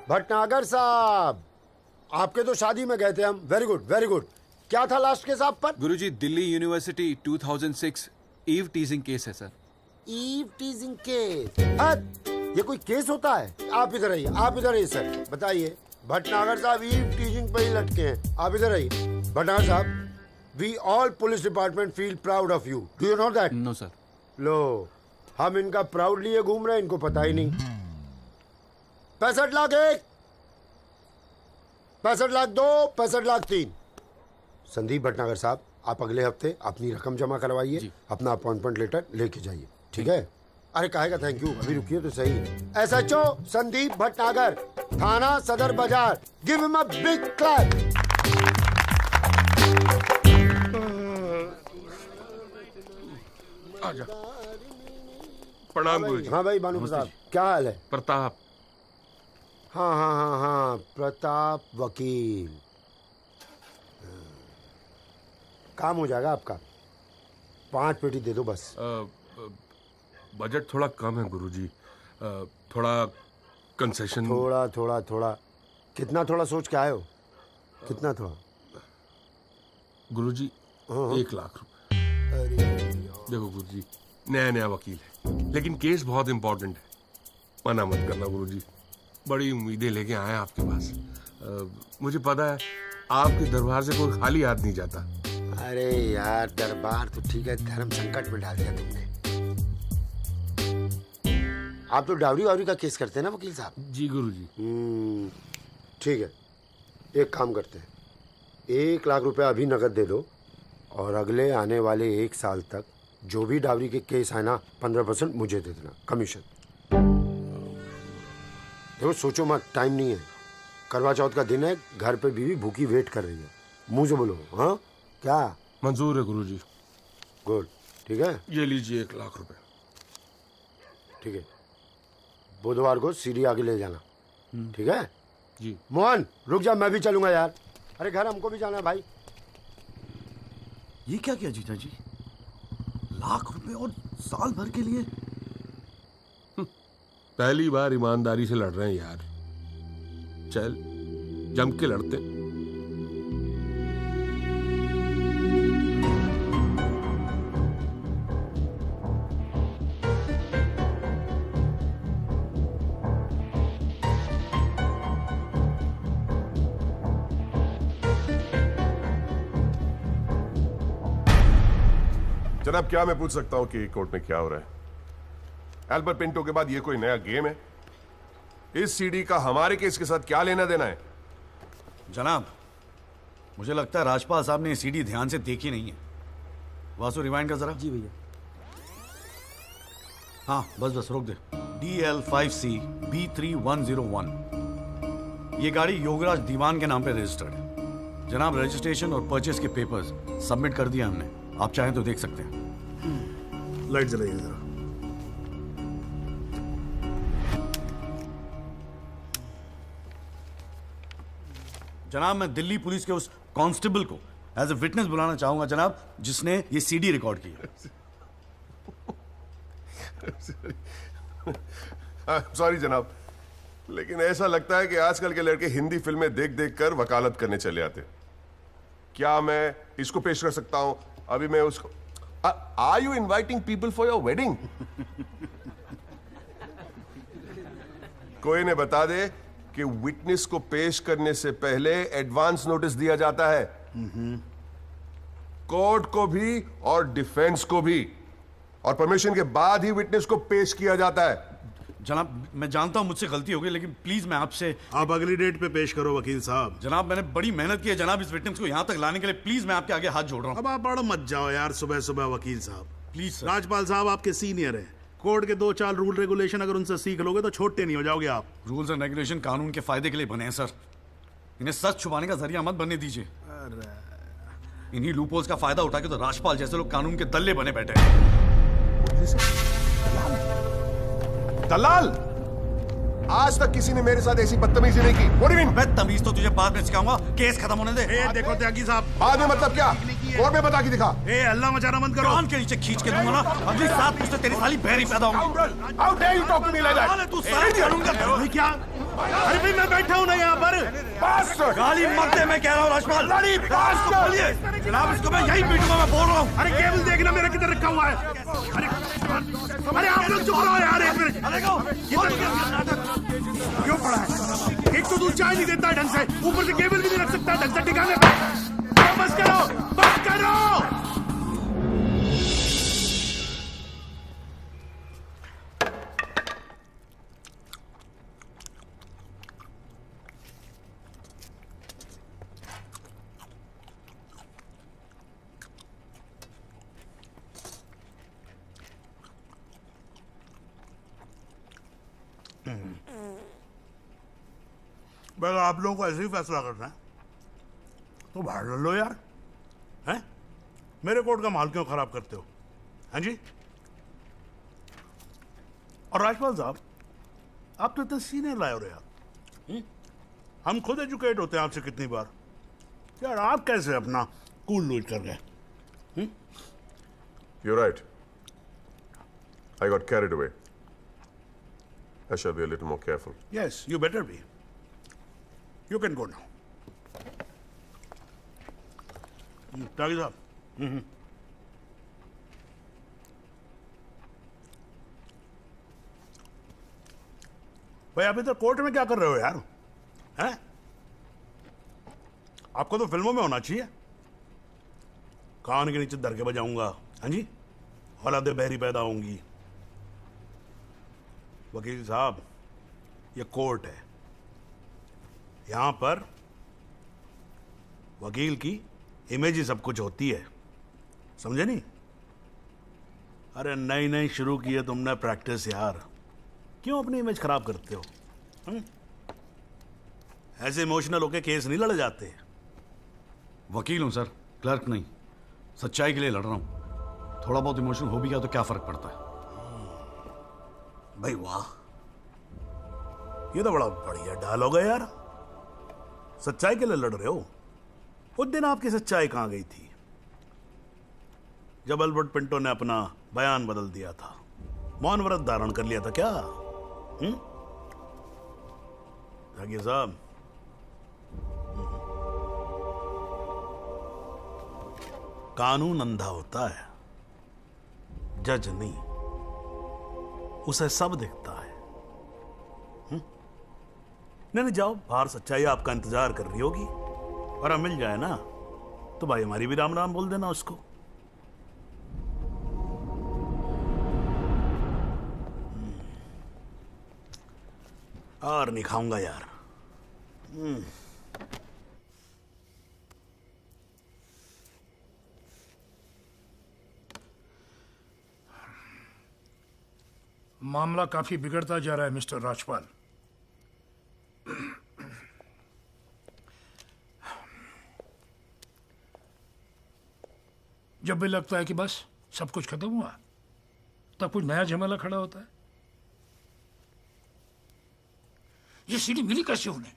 भटनागर साहब, आपके तो शादी में गए थे हम। Very good very good. क्या था लास्ट केस आप पर? Guruji, Delhi university 2006 eve teasing case है सर। Eve teasing case? ये कोई केस होता है? आप इधर आइए, आप इधर आइए सर, बताइए। भटनागर साहब ईव टीजिंग पे ही लटके हैं। आप इधर आइए। भटनागर साहब, we all police department feel proud of you. Do you know that? No sir. लो, हम इनका प्राउडली ये घूम रहे हैं, इनको पता ही नहीं। 65 लाख 1, 65 लाख 2, 65 लाख 3। संदीप भटनागर साहब, आप अगले हफ्ते अपनी रकम जमा करवाइए, अपना अपॉइंटमेंट लेटर लेके जाइए, ठीक है? अरे काहेगा थैंक यू, अभी रुकिए तो सही। एसएचओ संदीप भटनागर, थाना सदर बाजार, give him a big clap. आजा। प्रणाम गुरुजी। हाँ भाई भानु प्रताप, क्या हाल है? प्रताप। हाँ हाँ हाँ हाँ, प्रताप वकील। काम हो जाएगा आपका। 5 पेटी दे दो बस। बजट थोड़ा कम है गुरुजी, थोड़ा कंसेशन। थोड़ा थोड़ा थोड़ा कितना थोड़ा सोच के आए हो? कितना थोड़ा? गुरुजी 1 लाख रुपए। देखो गुरुजी, नया नया वकील है, लेकिन केस बहुत इंपॉर्टेंट है। मना मत करना गुरुजी, बड़ी उम्मीदें लेके आए आपके पास। मुझे पता है आपके दरबार से कोई खाली हाथ नहीं जाता। अरे यार, दरबार तो ठीक है, धर्म संकट में डाल दिया तुमने। आप तो डावरी वावरी का केस करते हैं ना वकील साहब? जी गुरुजी। ठीक है, एक काम करते हैं, 1 लाख रुपए अभी नगद दे दो और अगले आने वाले 1 साल तक जो भी डावरी के केस आए ना, 15% मुझे दे देना कमीशन। देखो सोचो मत, टाइम नहीं है। करवा चौथ का दिन है, घर पे बीवी भूखी वेट कर रही है। मुंह से बोलो। हाँ क्या? मंजूर है गुरुजी। गुड, ठीक है। ये लीजिए 1 लाख रुपए। ठीक है, बुधवार को सीढ़ी आगे ले जाना, ठीक है? जी। मोहन रुक जा, मैं भी चलूंगा यार। अरे घर हमको भी जाना है भाई। ये क्या किया जीजा जी? लाख रुपए और साल भर के लिए? पहली बार ईमानदारी से लड़ रहे हैं यार। चल जम के लड़ते। जनाब, क्या मैं पूछ सकता हूं कि कोर्ट में क्या हो रहा है? एल्बर्ट पिंटो के बाद ये कोई नया गेम है? इस सीडी का हमारे केस के साथ क्या लेना देना है? जनाब, मुझे लगता है राजपाल साहब ने ये सीडी ध्यान से देखी नहीं है। वासु रिवाइंड कर जरा। जी भैया। हाँ बस बस रोक दे। DL5C B3101, ये गाड़ी योगराज दीवान के नाम पे रजिस्टर्ड है। जनाब, रजिस्ट्रेशन और परचेस के पेपर्स सबमिट कर दिया हमने, आप चाहें तो देख सकते हैं। लाइट जलाइए जरा। जनाब, मैं दिल्ली पुलिस के उस कांस्टेबल को एज ए विटनेस बुलाना चाहूंगा जनाब, जिसने ये सीडी रिकॉर्ड की है। सॉरी जनाब, लेकिन ऐसा लगता है कि आजकल के लड़के हिंदी फिल्में देख देख कर वकालत करने चले आते। क्या मैं इसको पेश कर सकता हूं? अभी मैं उसको। Are you inviting people for your wedding? कोई ने बता दे कि विटनेस को पेश करने से पहले एडवांस नोटिस दिया जाता है, कोर्ट को भी और डिफेंस को भी, और परमिशन के बाद ही विटनेस को पेश किया जाता है। जनाब, मैं जानता हूं मुझसे गलती हो गई, लेकिन प्लीज मैं आपसे। आप अगली डेट पे पेश करो वकील साहब। जनाब, मैंने बड़ी मेहनत की है जनाब इस विटनेस को यहां तक लाने के लिए। प्लीज मैं आपके आगे हाथ जोड़ रहा हूं। अब आप बड़ा मत जाओ यार सुबह सुबह वकील साहब। Please sir. राजपाल साहब आपके सीनियर हैं, कोर्ट के 2-4 रूल रेगुलेशन अगर उनसे सीख लोगे तो छोटे नहीं हो जाओगे आप। रूल्स एंड रेगुलेशन कानून के फायदे के लिए बने हैं सर, इन्हें सच छुपाने का जरिया मत बनने दीजिए। इन्हीं लूपहोल्स का फायदा उठा के तो राजपाल जैसे लोग कानून के दल्ले बने बैठे हैं। दलाल? आज तक किसी ने मेरे साथ ऐसी बदतमीजी नहीं की। What do you mean? मैं तमीज तो तुझे बाद में सिखाऊंगा, केस खत्म होने दे। देखो त्यागी साहब, बाद में मतलब क्या? कोर्ट में बता के दिखा। अल्लाह मचाना बंद करो। कान के नीचे खींच के दूंगा ना, अगली 7 पुश्तें तेरी साली बहरी पैदा होंगी। How dare you talk to me like that? तू सारी कानून का क्या? अरे भाई मैं बैठा हूँ ना यहाँ पर। गाली मत दे, मैं कह रहा हूँ राजपाल। इसको बोलिए जनाब, इसको मैं यही पीटूंगा, मैं बोल रहा हूँ। अरे केबल देखना मेरा किधर रखा हुआ है। अरे आप लोग चुप रहो यार एक मिनट। क्यों पड़ा है? एक तो तू चाय नहीं देता ढंग से, ऊपर से केबल भी नहीं रख सकता ढंग से ठिकाने पे। बस करो, बस करो। अगर आप लोगों को ऐसे ही फैसला करना है तो बाहर लड़ लो यार, हैं? मेरे कोर्ट का माहौल क्यों खराब करते हो? हैं जी? और राजपाल साहब, आप तो इतने सीनियर लाए हो रहे यार। हम खुद एजुकेट होते हैं आपसे कितनी बार यार, आप कैसे अपना कूल लूज कर गए? You're right. I got carried away. I shall be a little more careful. Yes, you better be. You can go now. त्यागी साहब, भाई आप इधर कोर्ट में क्या कर रहे हो यार? हैं? आपको तो फिल्मों में होना चाहिए। कान के नीचे धर के बजाऊंगा, हाँ जी, औलादे बहरी पैदा होंगी। वकील साहब, ये कोर्ट है, यहां पर वकील की इमेज ही सब कुछ होती है, समझे नहीं? अरे नई नई शुरू की है तुमने प्रैक्टिस यार, क्यों अपनी इमेज खराब करते हो? ऐसे इमोशनल होके केस नहीं लड़े जाते। वकील हूं सर, क्लर्क नहीं। सच्चाई के लिए लड़ रहा हूं। थोड़ा बहुत इमोशनल हो भी गया तो क्या फर्क पड़ता है? भाई वाह, ये तो बड़ा बढ़िया डायलॉग है यार। सच्चाई के लिए लड़ रहे हो? उस दिन आपकी सच्चाई कहां गई थी जब अल्बर्ट पिंटो ने अपना बयान बदल दिया था, मौन व्रत धारण कर लिया था क्या? त्यागी साहब, कानून अंधा होता है, जज नहीं, उसे सब दिखता है। नहीं जाओ बाहर, सच्चाई आपका इंतजार कर रही होगी, और अब मिल जाए ना तो भाई हमारी भी राम राम बोल देना उसको। और नहीं खाऊंगा यार। मामला काफी बिगड़ता जा रहा है मिस्टर राजपाल। जब भी लगता है कि बस सब कुछ खत्म हुआ, तब कुछ नया झमेला खड़ा होता है। ये सीढ़ी मिली कैसे उन्हें?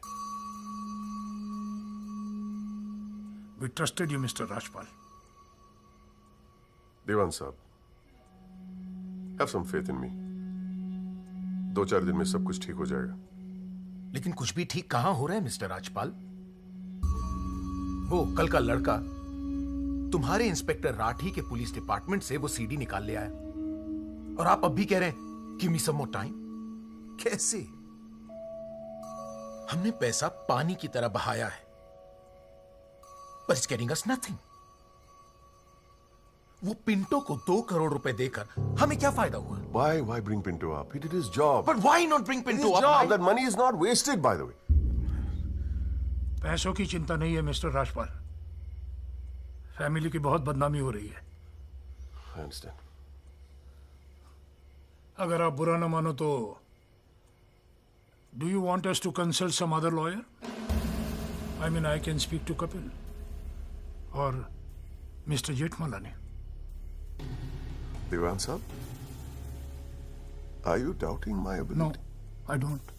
We trusted you, Mr. Rajpal. देवान साहब, have some faith in me. 2-4 दिन में सब कुछ ठीक हो जाएगा। लेकिन कुछ भी ठीक कहां हो रहा है मिस्टर राजपाल? वो कल का लड़का तुम्हारे इंस्पेक्टर राठी के पुलिस डिपार्टमेंट से वो सीडी निकाल ले आया, और आप अब भी कह रहे हैं गिव मी सम मोर टाइम। कैसे? हमने पैसा पानी की तरह बहाया है, but it's getting us nothing. वो पिंटो को 2 करोड़ रुपए देकर हमें क्या फायदा हुआ? Why bring Pinto up? He did his job. But why not bring Pinto His up? job. That money is not wasted, by the way. पैसों की चिंता नहीं है मिस्टर राजपाल, फैमिली की बहुत बदनामी हो रही है। I understand. अगर आप बुरा ना मानो तो do you want us to consult some other lawyer? I mean, I can speak to Kapil or Mr. Jetmalani. Devan sahab, are you doubting my ability? No, I don't.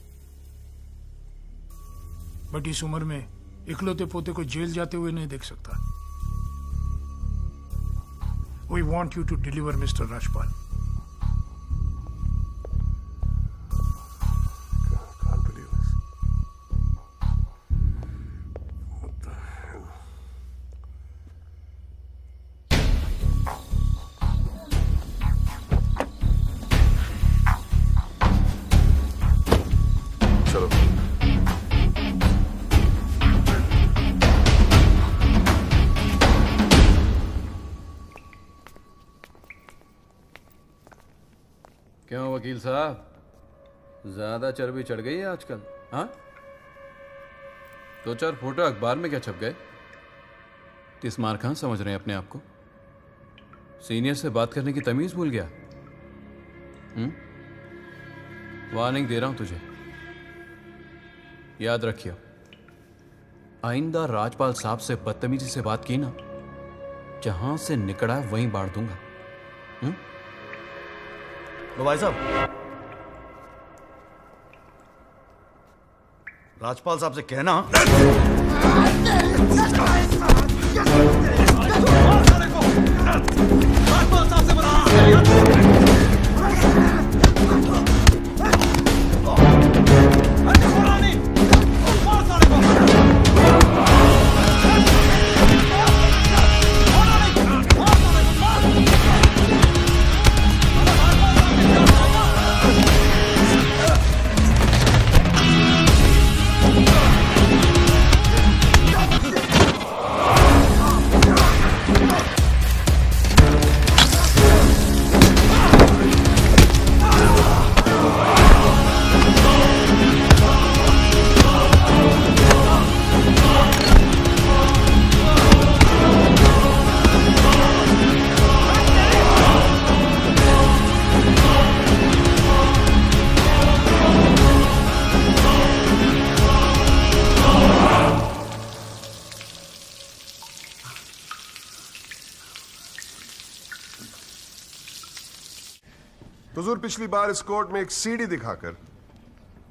But इस उम्र में इकलौते पोते को जेल जाते हुए नहीं देख सकता। We want you to deliver Mr Rajpal. क्यों वकील साहब, ज्यादा चर्बी चढ़ गई है आजकल? हाँ, दो चार फोटो अखबार में क्या छप गए? तिस्मार खान समझ रहे हैं अपने आप को? सीनियर से बात करने की तमीज भूल गया? वार्निंग दे रहा हूं तुझे, याद रखियो, आइंदा राजपाल साहब से बदतमीजी से बात की ना, जहां से निकला वहीं बांट दूंगा। लो भाई साहब, राजपाल साहब से कहना राजपाल साहब से हुजूर, पिछली बार इस कोर्ट में एक सीडी दिखाकर,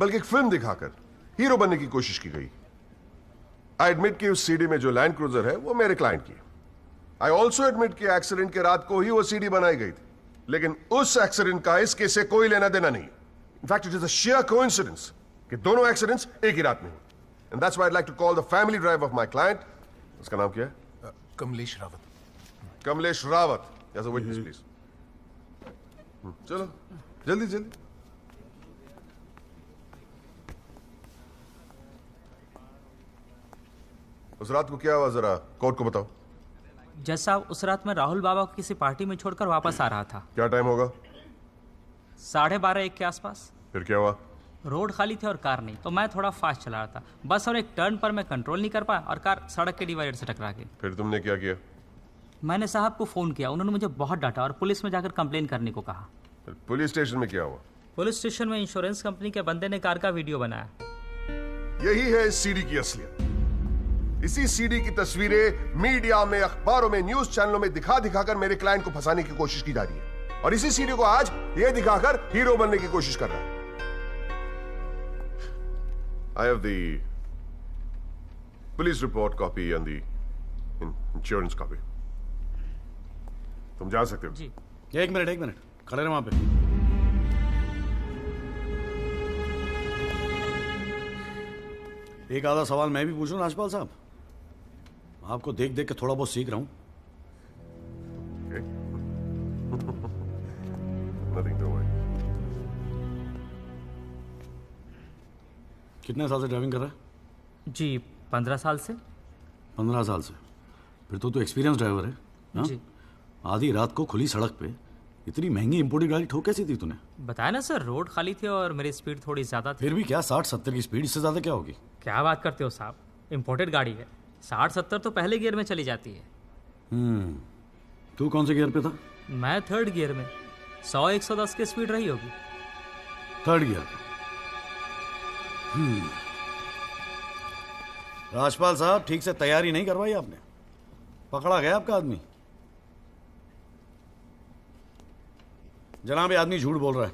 बल्कि एक फिल्म दिखाकर हीरो बनने की कोशिश की गई। आई एडमिट कि उस सीडी में जो लैंड क्रूजर है वो मेरे क्लाइंट की। आई ऑल्सो एडमिट कि एक्सीडेंट के रात को ही वो सीडी बनाई गई थी, लेकिन उस एक्सीडेंट का इस केस से कोई लेना देना नहीं। In fact it is a sheer coincidence कि दोनों एक्सीडेंट्स एक ही रात में हुए। And that's why I like to call the family drive of my client, उसका नाम क्या है? Kamlesh Rawat. Kamlesh Rawat as a witness please. चलो जल्दी जल्दी। उस रात को क्या हुआ, जरा कोर्ट को बताओ। जज साहब, उस रात मैं राहुल बाबा को किसी पार्टी में छोड़कर वापस आ रहा था। क्या टाइम होगा? 12:30-1 के आसपास। फिर क्या हुआ? रोड खाली थी और कार नहीं, तो मैं थोड़ा फास्ट चला रहा था बस, और एक टर्न पर मैं कंट्रोल नहीं कर पाया और कार सड़क के डिवाइडर से टकरा गई। फिर तुमने क्या किया? मैंने साहब को फोन किया, उन्होंने मुझे बहुत डांटा और पुलिस में जाकर कंप्लेन करने को कहा। पुलिस स्टेशन में क्या हुआ? पुलिस स्टेशन में इंश्योरेंस कंपनी के बंदे ने कार का वीडियो बनाया। यही है इस सीडी की असलियत। इसी सीडी की तस्वीरें मीडिया में, अखबारों में, न्यूज चैनलों में दिखा दिखाकर मेरे क्लाइंट को फंसाने की कोशिश की जा रही है, और इसी सीडी को आज यह दिखाकर हीरो बनने की कोशिश कर रहा है। I have the police report copy and the insurance copy. तुम जा सकते हो। जी। एक मिनट खड़े रहे वहां पे। एक आधा सवाल मैं भी पूछूं राजपाल साहब? आपको देख देख के थोड़ा बहुत सीख रहा हूं। कितने साल से ड्राइविंग कर रहा है? जी 15 साल से। 15 साल से? फिर तो एक्सपीरियंस ड्राइवर है ना? जी। आधी रात को खुली सड़क पे इतनी महंगी इंपोर्टेड गाड़ी ठोक कैसी थी तूने? बताया ना सर, रोड खाली थी और मेरी स्पीड थोड़ी ज्यादा थी। फिर भी क्या 60-70 की स्पीड, इससे ज्यादा क्या होगी? क्या बात करते हो साहब, इंपोर्टेड गाड़ी है, 60-70 तो पहले गियर में चली जाती है। तू कौन से गियर पे था? मैं 3rd गियर में। 100-110 की स्पीड रही होगी। 3rd गियर पे। राजपाल साहब, ठीक से तैयारी नहीं करवाई आपने, पकड़ा गया आपका आदमी। जनाब, ये आदमी झूठ बोल रहा है।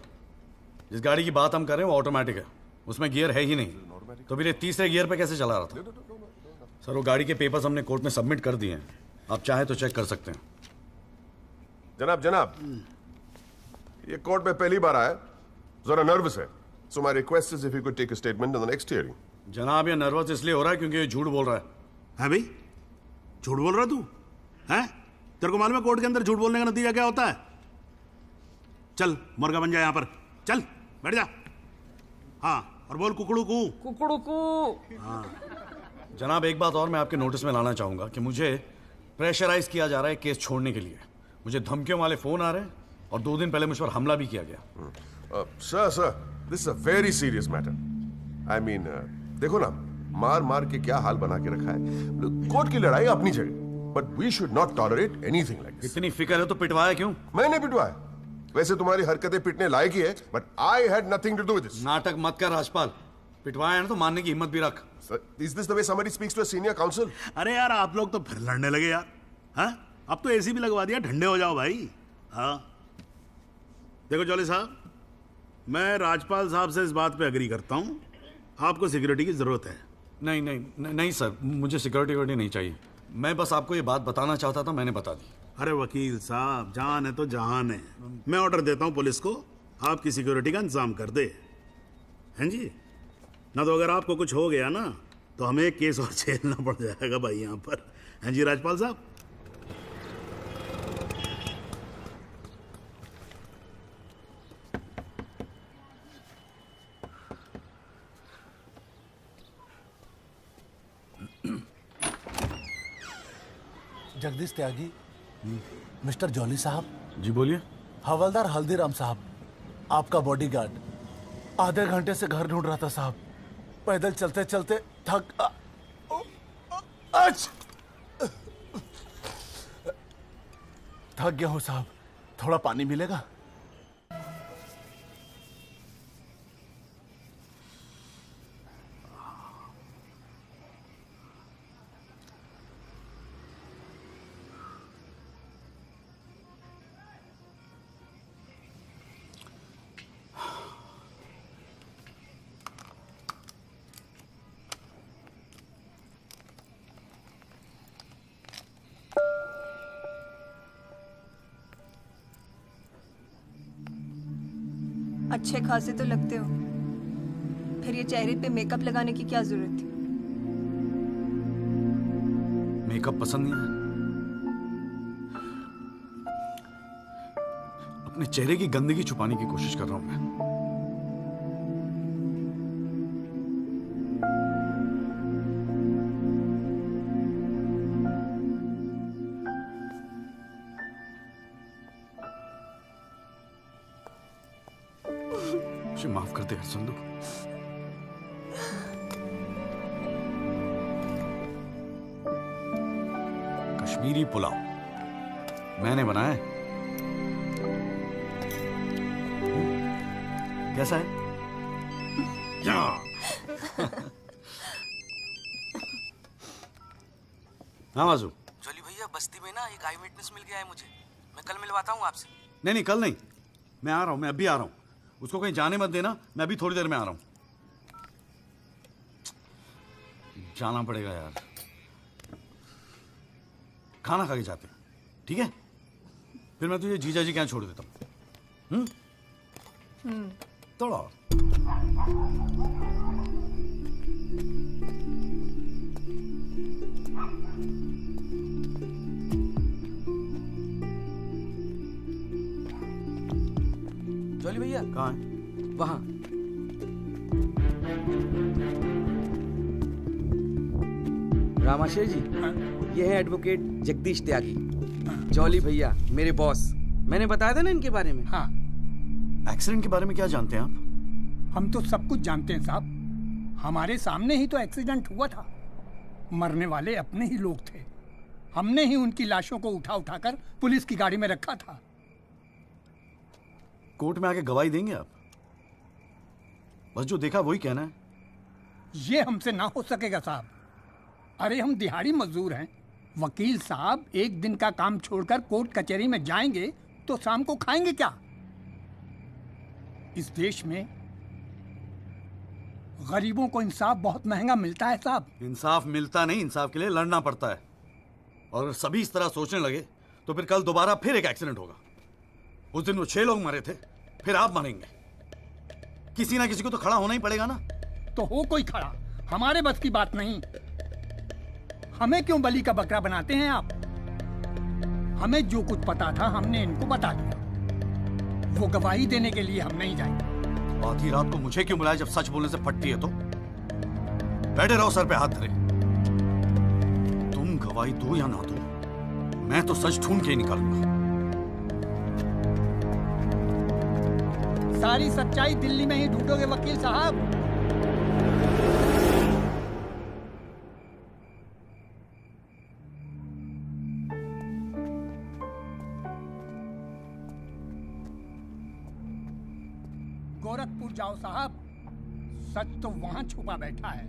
जिस गाड़ी की बात हम कर रहे हैं वो ऑटोमेटिक है, उसमें गियर है ही नहीं। तो फिर ये तीसरे गियर पे कैसे चला रहा था? सर वो गाड़ी के पेपर्स हमने कोर्ट में सबमिट कर दिए हैं, आप चाहे तो चेक कर सकते हैं। जनाब, ये कोर्ट में पहली बार आया, जरा नर्वस है, so my request is if you could take a statement in the next hearing. जनाब ये नर्वस इसलिए हो रहा है क्योंकि ये झूठ बोल रहा है। हैं भाई, झूठ बोल रहा तू? हैं? तेरे को मालूम है कोर्ट के अंदर झूठ बोलने का नतीजा क्या होता है? चल मुर्गा बन जा यहाँ पर, चल बैठ जा। हाँ, और बोल कुकड़ू कू। कुकड़ू कू। हाँ। जनाब एक बात और मैं आपके नोटिस में लाना चाहूंगा कि मुझे प्रेशराइज किया जा रहा है केस छोड़ने के लिए। मुझे धमकियों वाले फोन आ रहे हैं और 2 दिन पहले मुझ पर हमला भी किया गया। Sir this is a very serious matter. I mean देखो ना, मार मार के क्या हाल बना के रखा है। कोर्ट की लड़ाई अपनी जगह, but we should not tolerate anything like this. इतनी फिक्र है तो पिटवाया क्यों? मैंने पिटवाया? वैसे तुम्हारी हरकतें पिटने लायक ही है, but I had nothing to do with this. नाटक मत कर राजपाल, पिटवाया है ना तो मानने की हिम्मत भी रख। Is this the way somebody speaks to a senior counsel? अरे यार आप लोग तो फिर लड़ने लगे यार। हाँ, अब तो एसी भी लगवा दिया, ठंडे हो जाओ भाई। हाँ देखो जॉली साहब, मैं राजपाल साहब से इस बात पे एग्री करता हूँ, आपको सिक्योरिटी की जरूरत है। नहीं सर, मुझे सिक्योरिटी नहीं चाहिए। मैं बस आपको ये बात बताना चाहता था, मैंने बता दी। अरे वकील साहब, जान है तो जहान है। मैं ऑर्डर देता हूँ पुलिस को, आपकी सिक्योरिटी का इंतजाम कर दे। हैं जी? ना तो अगर आपको कुछ हो गया ना तो हमें एक केस और झेलना पड़ जाएगा भाई यहाँ पर। हैं जी राजपाल साहब? जगदीश त्यागी, मिस्टर जॉली साहब। जी बोलिए। हवलदार हल्दीराम साहब, आपका बॉडीगार्ड आधे घंटे से घर ढूंढ रहा था साहब। पैदल चलते चलते थक गया हूँ साहब, थोड़ा पानी मिलेगा? अच्छे खासे तो लगते हो, फिर ये चेहरे पे मेकअप लगाने की क्या जरूरत थी? मेकअप पसंद नहीं है? अपने चेहरे की गंदगी छुपाने की कोशिश कर रहा हूं मैं। मुझे माफ कर दे संधू। कश्मीरी पुलाव मैंने बनाया है। कैसा है? हाँ बाजू। जॉली भैया, बस्ती में ना एक आई विटनेस मिल गया है मुझे, मैं कल मिलवाता हूँ आपसे। नहीं कल नहीं, मैं आ रहा हूं, मैं अभी आ रहा हूं। उसको कहीं जाने मत देना, मैं अभी थोड़ी देर में आ रहा हूं। जाना पड़ेगा यार, खाना खा के जाते हैं, ठीक है? फिर मैं तुझे जीजा जी के यहाँ छोड़ देता हूँ। थोड़ा और। जॉली भैया कहाँ है? वहां। रामाशय जी, ये है एडवोकेट जगदीश त्यागी। जॉली भैया मेरे बॉस, मैंने बताया था ना इनके बारे में। हाँ। एक्सीडेंट के बारे में क्या जानते हैं आप? हम तो सब कुछ जानते हैं साहब, हमारे सामने ही तो एक्सीडेंट हुआ था। मरने वाले अपने ही लोग थे, हमने ही उनकी लाशों को उठा उठाकर पुलिस की गाड़ी में रखा था। कोर्ट में आके गवाही देंगे आप? बस जो देखा वही कहना है। ये हमसे ना हो सकेगा साहब। अरे हम दिहाड़ी मजदूर हैं। वकील साहब एक दिन का काम छोड़कर कोर्ट कचहरी में जाएंगे तो शाम को खाएंगे क्या? इस देश में गरीबों को इंसाफ बहुत महंगा मिलता है साहब। इंसाफ मिलता नहीं, इंसाफ के लिए लड़ना पड़ता है। और अगर सभी इस तरह सोचने लगे तो फिर कल दोबारा फिर एक एक्सीडेंट होगा। उस दिन वो 6 लोग मरे थे, फिर आप मरेंगे। किसी ना किसी को तो खड़ा होना ही पड़ेगा ना। तो हो कोई खड़ा, हमारे बस की बात नहीं। हमें क्यों बलि का बकरा बनाते हैं आप? हमें जो कुछ पता था हमने इनको बता दिया। वो गवाही देने के लिए हम नहीं जाएंगे। आधी रात को मुझे क्यों बुलाया जब सच बोलने से फटती है तो? बैठे रहो सर पे हाथ धरे। तुम गवाही दो या ना दो, मैं तो सच ढूंढ के ही निकालूंगा। सारी सच्चाई दिल्ली में ही ढूंढोगे वकील साहब। गोरखपुर जाओ साहब, सच तो वहां छुपा बैठा है।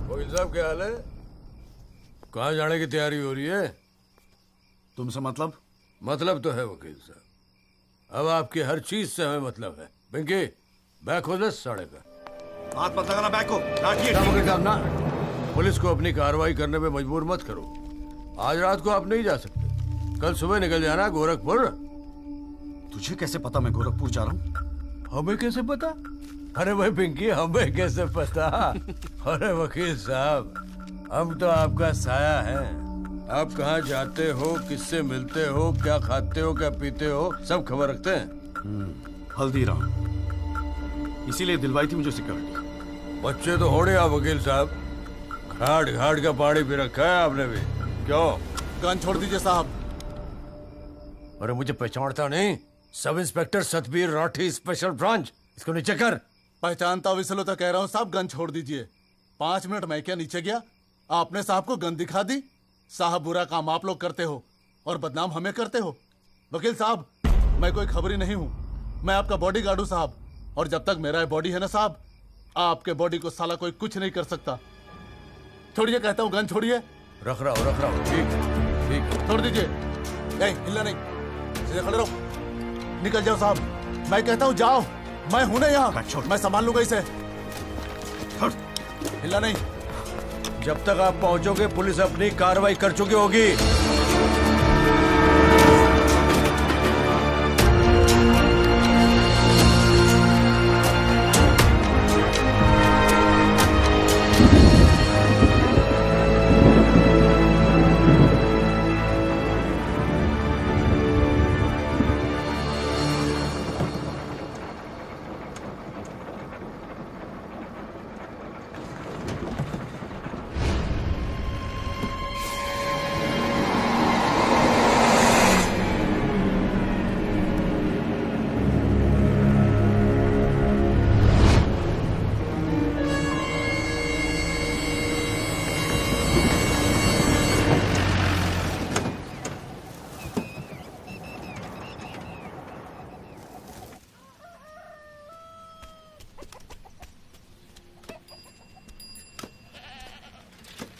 वकील साहब क्या हाल है? कहाँ जाने की तैयारी हो रही है? तुमसे मतलब? मतलब तो है वकील साहब। अब आपकी हर चीज से हमें मतलब है। पिंकी बैग खोल साढ़े का। हाथ मत लगाना बैग को। वकील साहब ना, पुलिस को अपनी कार्रवाई करने में मजबूर मत करो। आज रात को आप नहीं जा सकते, कल सुबह निकल जाना गोरखपुर। तुझे कैसे पता मैं गोरखपुर जा रहा हूँ? हमें कैसे पता? अरे भाई पिंकी, हमें कैसे पता? अरे वकील साहब, हम तो आपका साया है। आप कहाँ जाते हो, किससे मिलते हो, क्या खाते हो, क्या पीते हो, सब खबर रखते हैं। हल्दीराम, इसीलिए दिलवाई थी मुझे सिक्योरिटी। बच्चे तो होड़े आप वकील साहब, घाट घाट का पानी पी रखा है आपने भी। क्यों? गन छोड़ दीजिए साहब। अरे मुझे पहचानता नहीं? Sub inspector Satbir Rathi, special branch. इसको नीचे कर। पहचानता हूँ इसलिए तो कह रहा हूँ साहब, गन छोड़ दीजिए। 5 मिनट मैं क्या नीचे गया, आपने साहब को गन दिखा दी। साहब बुरा काम आप लोग करते हो और बदनाम हमें करते हो। वकील साहब, मैं कोई खबरी नहीं हूँ, मैं आपका बॉडीगार्ड हूँ साहब। और जब तक मेरा बॉडी है ना साहब, आपके बॉडी को साला कोई कुछ नहीं कर सकता। छोड़िए कहता हूँ, गन छोड़िए। रख रहा हूँ। ठीक ठीक, छोड़ दीजिए। नहीं हिलना नहीं, सीधे खड़े रहो। निकल जाओ साहब, मैं कहता हूँ जाओ। मैं हूं ना यहाँ, मैं संभाल लूंगा इसे। हिलना नहीं। जब तक आप पहुंचोगे पुलिस अपनी कार्रवाई कर चुकी होगी।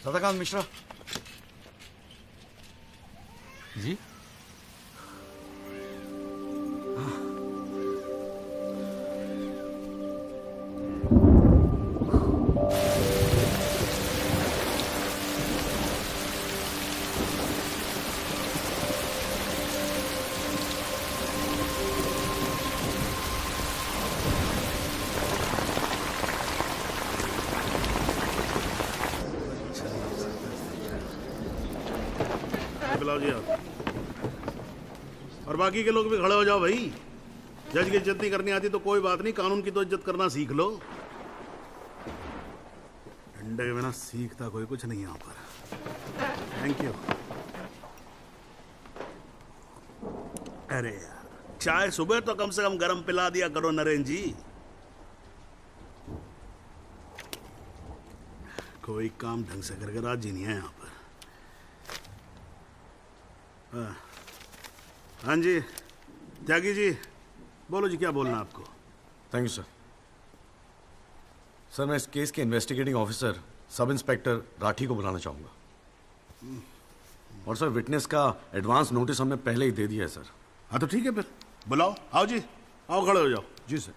सदाकांत मिश्रा जी। बुलाओ जी आप। और बाकी के लोग भी खड़े हो जाओ भाई। जज की इज्जत नहीं करनी आती तो कोई बात नहीं, कानून की तो इज्जत करना सीख लो। डंडे के बिना सीखता कोई कुछ नहीं यहाँ पर। Thank you. अरे यार, चाय सुबह तो कम से कम गर्म पिला दिया करो नरेंद्र जी। कोई काम ढंग से करके राजी नहीं है यहाँ पर। हाँ जी त्यागी जी, बोलो जी क्या बोलना आपको। Thank you sir. सर मैं इस केस के investigating officer sub inspector Rathi को बुलाना चाहूंगा। और सर विटनेस का एडवांस नोटिस हमने पहले ही दे दिया है सर। हाँ तो ठीक है फिर बुलाओ। आओ जी, आओ खड़े हो जाओ। जी सर।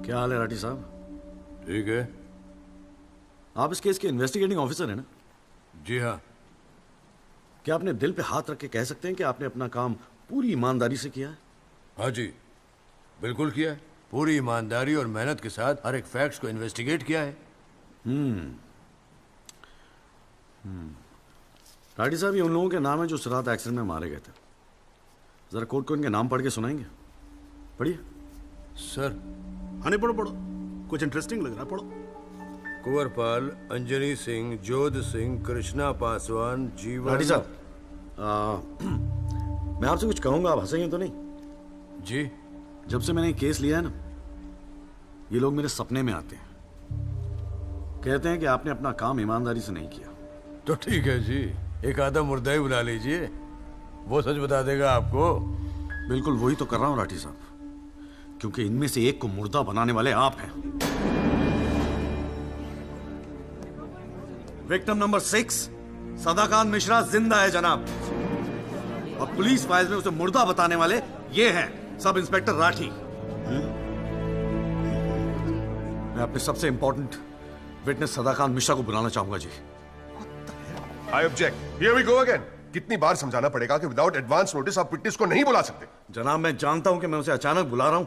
क्या हाल है राठी साहब? ठीक है। आप इस केस के इन्वेस्टिगेटिंग ऑफिसर हैं ना? जी हाँ। क्या आपने दिल पे हाथ रख के कह सकते हैं कि आपने अपना काम पूरी ईमानदारी से किया है? हाँ जी, बिल्कुल किया है। पूरी ईमानदारी और मेहनत के साथ हर एक फैक्ट्स को इन्वेस्टिगेट किया है। राठी साहब, ये उन लोगों के नाम है जो उस रात एक्सीडेंट में मारे गए थे। जरा कोर्ट को इनके नाम पढ़ के सुनाएंगे? पढ़िए। सर। हाँ नहीं, पढ़ो पढ़ो, कुछ इंटरेस्टिंग लग रहा है, पढ़ो। कुंवरपाल, अंजनी सिंह, जोध सिंह, कृष्णा पासवान, जीवन। राठी साहब, मैं आपसे कुछ कहूंगा, आप हंसेंगे तो नहीं? जी। जब से मैंने केस लिया है ना, ये लोग मेरे सपने में आते हैं, कहते हैं कि आपने अपना काम ईमानदारी से नहीं किया। तो ठीक है जी, एक आधा मुर्दा ही बुला लीजिए, वो सच बता देगा आपको। बिल्कुल वही तो कर रहा हूं राठी साहब, क्योंकि इनमें से एक को मुर्दा बनाने वाले आप हैं। विक्टिम नंबर 6 सदाकांत मिश्रा जिंदा है जनाब, और पुलिस फाइल्स में उसे मुर्दा बताने वाले ये हैं सब इंस्पेक्टर राठी। मैं अपने सबसे इंपॉर्टेंट विटनेस सदाकांत मिश्रा को बुलाना चाहूंगा जी। I object. Here we go again. कितनी बार समझाना पड़ेगा कि विदाउट एडवांस नोटिस आप विटनेस को नहीं बुला सकते? जनाब मैं जानता हूं कि मैं उसे अचानक बुला रहा हूं,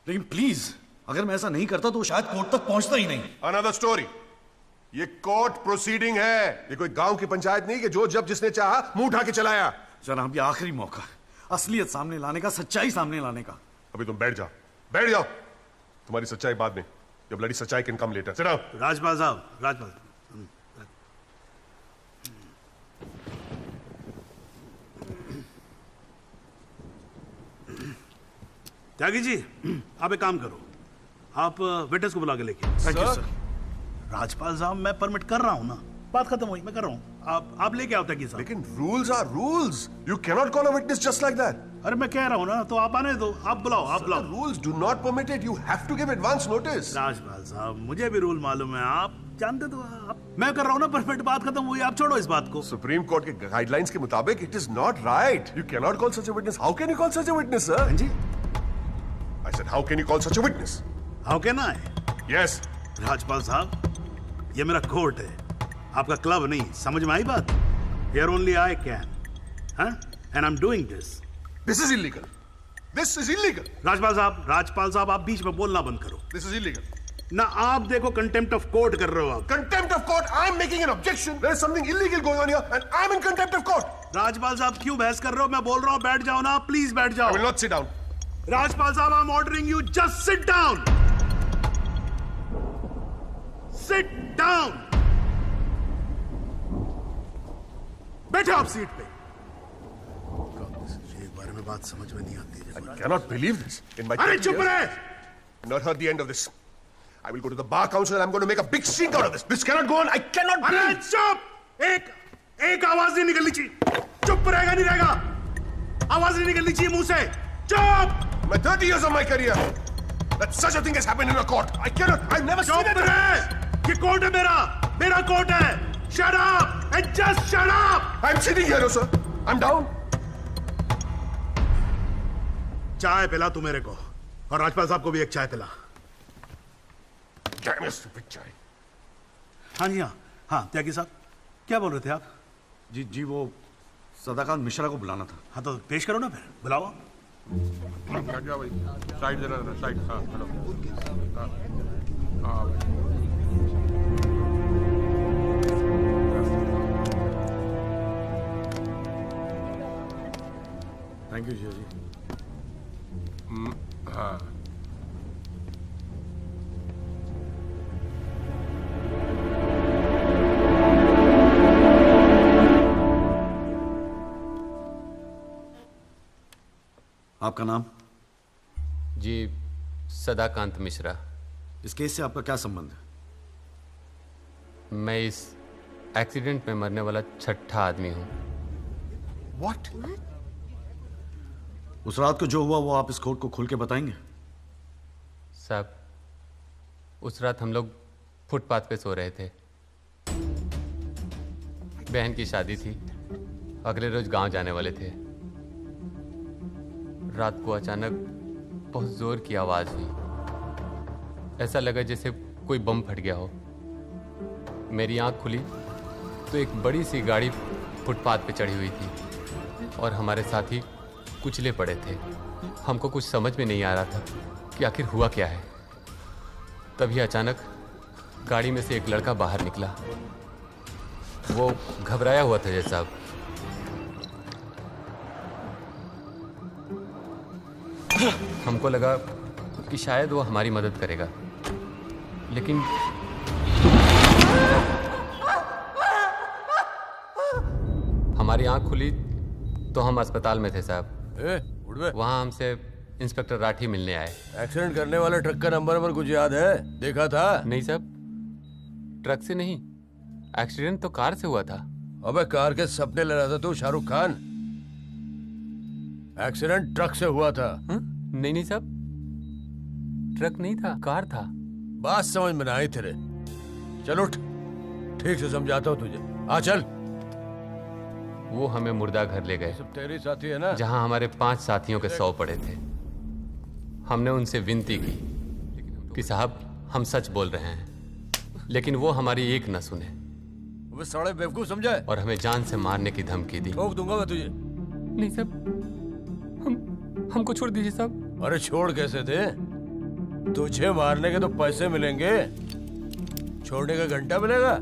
लेकिन प्लीज अगर मैं ऐसा नहीं करता तो वो शायद कोर्ट तक पहुंचता ही नहीं। Another story. ये कोर्ट प्रोसीडिंग है, ये कोई गांव की पंचायत नहीं कि जो जब जिसने चाहा मुंह उठा के चलाया। जनाब ये आखिरी मौका, असलियत सामने लाने का, सच्चाई सामने लाने का। अभी तुम बैठ जाओ, बैठ जाओ। तुम्हारी सच्चाई बाद में, जब लड़ी सच्चाई can come later. Sit down. Rajpal साहब, राजपाल त्यागी जी, आप एक काम करो, आप विटनेस को बुला के लेके। Thank you sir. राजपाल साहब मैं परमिट कर रहा हूं ना, बात खत्म हुई, मैं कर रहा हूं। आप लेके आओ त्यागी साहब। लेकिन rules are rules, you can not call a witness just like that. अरे मैं कह रहा हूं ना, तो आप आने दो, आप बुलाओ, आप बुलाओ। Rules do not permit it, you have to give advance notice. Rajpal साहब मुझे भी रूल मालूम है, आप जानते तो आप। मैं कर रहा हूं ना परमिट, बात खत्म हुई, आप छोड़ो इस बात को। सुप्रीम कोर्ट के गाइडलाइंस के मुताबिक it is not right. You can not call such a witness. How can you call such a witness sir? हां जी। I said, how can you call such a witness? How can I? Yes. Rajpal साहब, ये मेरा court है, आपका club नहीं, समझ में आई बात? Here only I can, huh? And I'm doing this. This is illegal. This is illegal. Rajpal साहब, आप बीच में बोलना बंद करो। This is illegal. ना आप देखो कंटेम्प्ट ऑफ कोर्ट कर रहे हो आप। Contempt of court. I'm making an objection. There is something illegal going on here, and I'm in contempt of court. Rajpal साहब क्यों बहस कर रहे हो? मैं बोल रहा हूँ, बैठ जाओ ना, प्लीज बैठ जाओ। I will not sit down. Rajpal साहब, I'm ordering you, just sit down. Sit down. बैठो आप सीट पे। एक बार में बात समझ में नहीं आती। I cannot believe this. In my अरे चुप रहे! Not heard the end of this. I will go to the bar council and I'm going to make a big stink out of this. This cannot go on. I cannot अरे breathe. चुप! एक आवाज नहीं निकलनी चाहिए। चुप रहेगा नहीं रहेगा? आवाज नहीं निकलनी चाहिए मुंह से। चुप! My 30 years of my career, that such a thing has happened in a court. I cannot. I've never seen it. ये कोर्ट है मेरा कोर्ट है। Shut up and just shut up. I'm sitting here, sir. I'm down. चाय पिला तू मेरे को, और राजपाल साहब को भी एक चाय पिला। Damn your stupid चाय। हाँ जी, हाँ त्यागी साहब, क्या बोल रहे थे आप? जी वो सदाकांत मिश्रा को बुलाना था। हाँ तो पेश करो ना फिर, बुलाओ। क्या भाई? साइड देना, साइड। हाँ हेलो। थैंक यू जी। हाँ। आपका नाम? जी सदाकांत मिश्रा। इस केस से आपका क्या संबंध है? मैं इस एक्सीडेंट में मरने वाला छठा आदमी हूँ। What? उस रात को जो हुआ वो आप इस कोर्ट को खुल के बताएंगे? साहब, उस रात हम लोग फुटपाथ पे सो रहे थे। बहन की शादी थी, अगले रोज गांव जाने वाले थे। रात को अचानक बहुत जोर की आवाज हुई। ऐसा लगा जैसे कोई बम फट गया हो। मेरी आंख खुली तो एक बड़ी सी गाड़ी फुटपाथ पे चढ़ी हुई थी और हमारे साथी कुचले पड़े थे। हमको कुछ समझ में नहीं आ रहा था कि आखिर हुआ क्या है। तभी अचानक गाड़ी में से एक लड़का बाहर निकला। वो घबराया हुआ था जैसा। हमको लगा कि शायद वो हमारी मदद करेगा, लेकिन हमारी आंख खुली तो हम अस्पताल में थे साहब। वहां हमसे इंस्पेक्टर राठी मिलने आए। एक्सीडेंट करने वाले ट्रक का नंबर कुछ याद है? देखा था? नहीं साहब, ट्रक से नहीं, एक्सीडेंट तो कार से हुआ था। अबे कार के सपने ले रहा था तू शाहरुख खान। एक्सीडेंट ट्रक से हुआ था। नहीं नहीं साहब, ट्रक नहीं था, कार था। बात समझ में ना आई तेरे। चल उठ, ठीक से समझाता हूँ तुझे। आ चल। वो हमें मुर्दा घर ले गए। सब तेरे साथी है ना? जहां हमारे 5 साथियों के 100 पड़े थे। हमने उनसे विनती की कि साहब हम सच बोल रहे हैं, लेकिन वो हमारी एक न सुने। वो साले बेवकूफ समझा है? और हमें जान से मारने की धमकी दी। ठोक दूंगा मैं तुझे। नहीं साहब, हमको छोड़ दीजिए साहब। अरे छोड़ कैसे थे? तुझे मारने के तो पैसे मिलेंगे, छोड़ने का घंटा मिलेगा?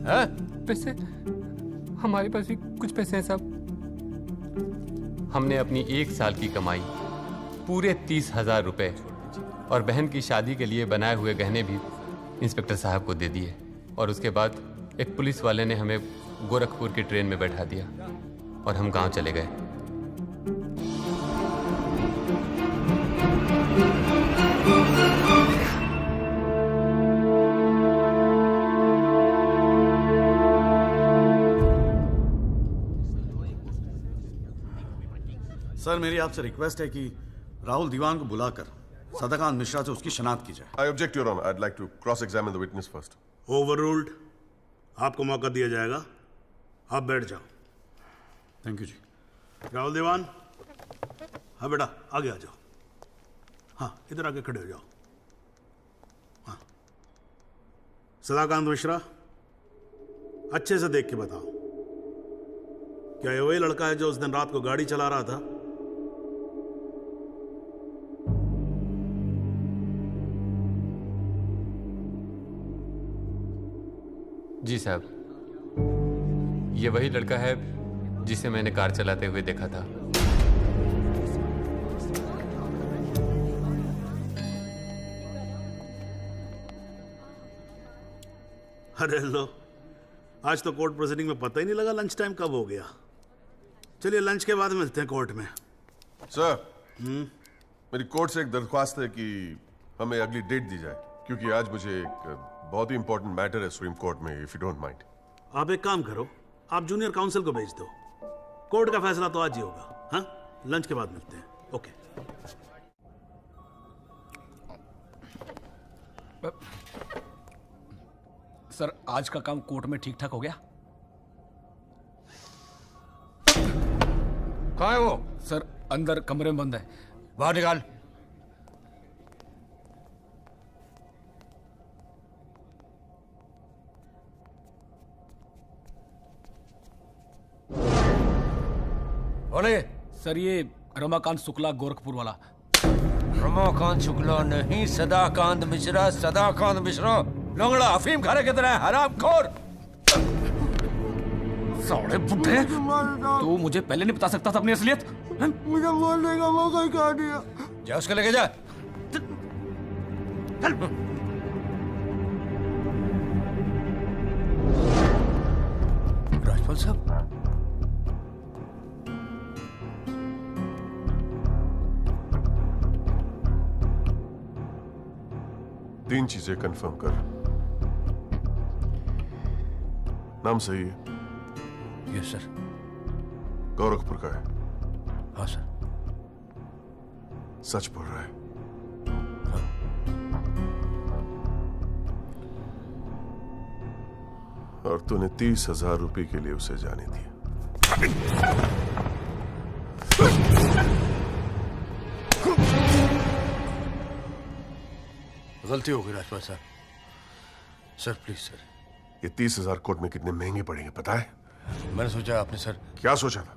है? पैसे? हमारे पास भी कुछ पैसे हैं साहब। हमने अपनी 1 साल की कमाई पूरे 30,000 रुपए और बहन की शादी के लिए बनाए हुए गहने भी इंस्पेक्टर साहब को दे दिए। और उसके बाद एक पुलिस वाले ने हमें गोरखपुर की ट्रेन में बैठा दिया और हम गांव चले गए। सर, मेरी आपसे रिक्वेस्ट है कि राहुल दीवान को बुलाकर सदाकांत मिश्रा से उसकी शनाख्त की जाए। I object, Your Honor. I'd like to cross-examine the witness first. Overruled. आपको मौका दिया जाएगा, आप बैठ जाओ। थैंक यू जी। राहुल दीवान, हाँ बेटा आगे आ जाओ। हाँ इधर आके खड़े हो जाओ। हाँ सदाकांत मिश्रा, अच्छे से देख के बताओ, क्या ये वही लड़का है जो उस दिन रात को गाड़ी चला रहा था? जी साहब, ये वही लड़का है जिसे मैंने कार चलाते हुए देखा था। अरे लो, आज तो कोर्ट प्रोसीडिंग में पता ही नहीं लगा लंच टाइम कब हो गया। चलिए लंच के बाद मिलते हैं कोर्ट में। सर, मेरी कोर्ट से एक दरख्वास्त है कि हमें अगली डेट दी जाए, क्योंकि आज मुझे एक बहुत ही इंपॉर्टेंट मैटर है सुप्रीम कोर्ट में, इफ यू डोंट माइंड। आप एक काम करो, आप जूनियर काउंसिल को भेज दो। कोर्ट का फैसला तो आज ही होगा। हाँ, लंच के बाद मिलते हैं। ओके। सर, आज का काम कोर्ट में ठीक ठाक हो गया? कहाँ है वो? सर, अंदर कमरे में बंद है। बाहर निकाल। सर, ये रमाकांत शुक्ला, गोरखपुर वाला। रमाकांत शुक्ला नहीं, सदाकांत मिश्रा। सदाकांत मिश्रा लंगड़ा अफीम खाने की तरह हरामखोर। साले बुड्ढे, तू मुझे पहले नहीं बता सकता था अपनी असलियत? मुझे बोलने का मौका क्या दिया? जा उसको लेके जा। राजपाल साहब, 3 चीजें कंफर्म कर। नाम सही है? Yes sir. गोरखपुर का है? हाँ सर। सच बोल रहा है? और तूने 30,000 रुपए के लिए उसे जाने दिया। गलती हो गई राजपाल साहब। Sir please sir. ये 30,000 कोर्ट में कितने महंगे पड़ेंगे पता है? मैंने सोचा आपने सर। क्या सोचा था?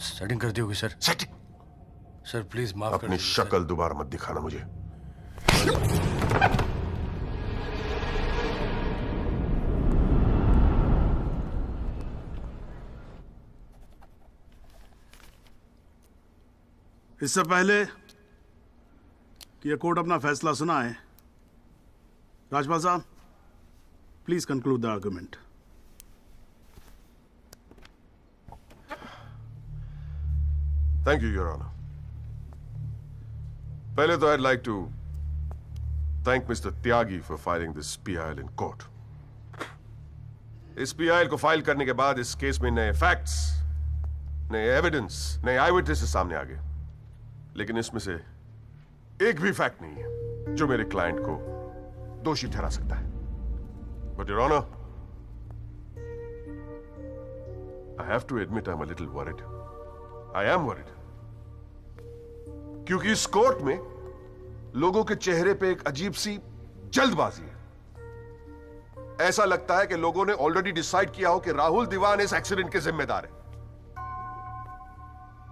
सेटिंग कर दी होगी सर। सेटिंग? सर प्लीज माफ कर अपनी दीजिए शक्ल दोबारा मत दिखाना मुझे। इससे पहले कि यह कोर्ट अपना फैसला सुनाए, राजपाल साहब please conclude the argument. Thank you your honour. पहले तो I'd like to thank Mr. Tyagi for filing this PIL in court. इस PIL को फाइल करने के बाद इस केस में नए फैक्ट्स, नए एविडेंस, नए आई विटनेसेस सामने आ गए, लेकिन इसमें से एक भी फैक्ट नहीं है जो मेरे क्लाइंट को दोषी ठहरा सकता है। But your honour, I have to admit I'm a little worried. I am worried. क्योंकि इस कोर्ट में लोगों के चेहरे पे एक अजीब सी जल्दबाजी है। ऐसा लगता है कि लोगों ने ऑलरेडी डिसाइड किया हो कि राहुल दीवान इस एक्सीडेंट के जिम्मेदार है।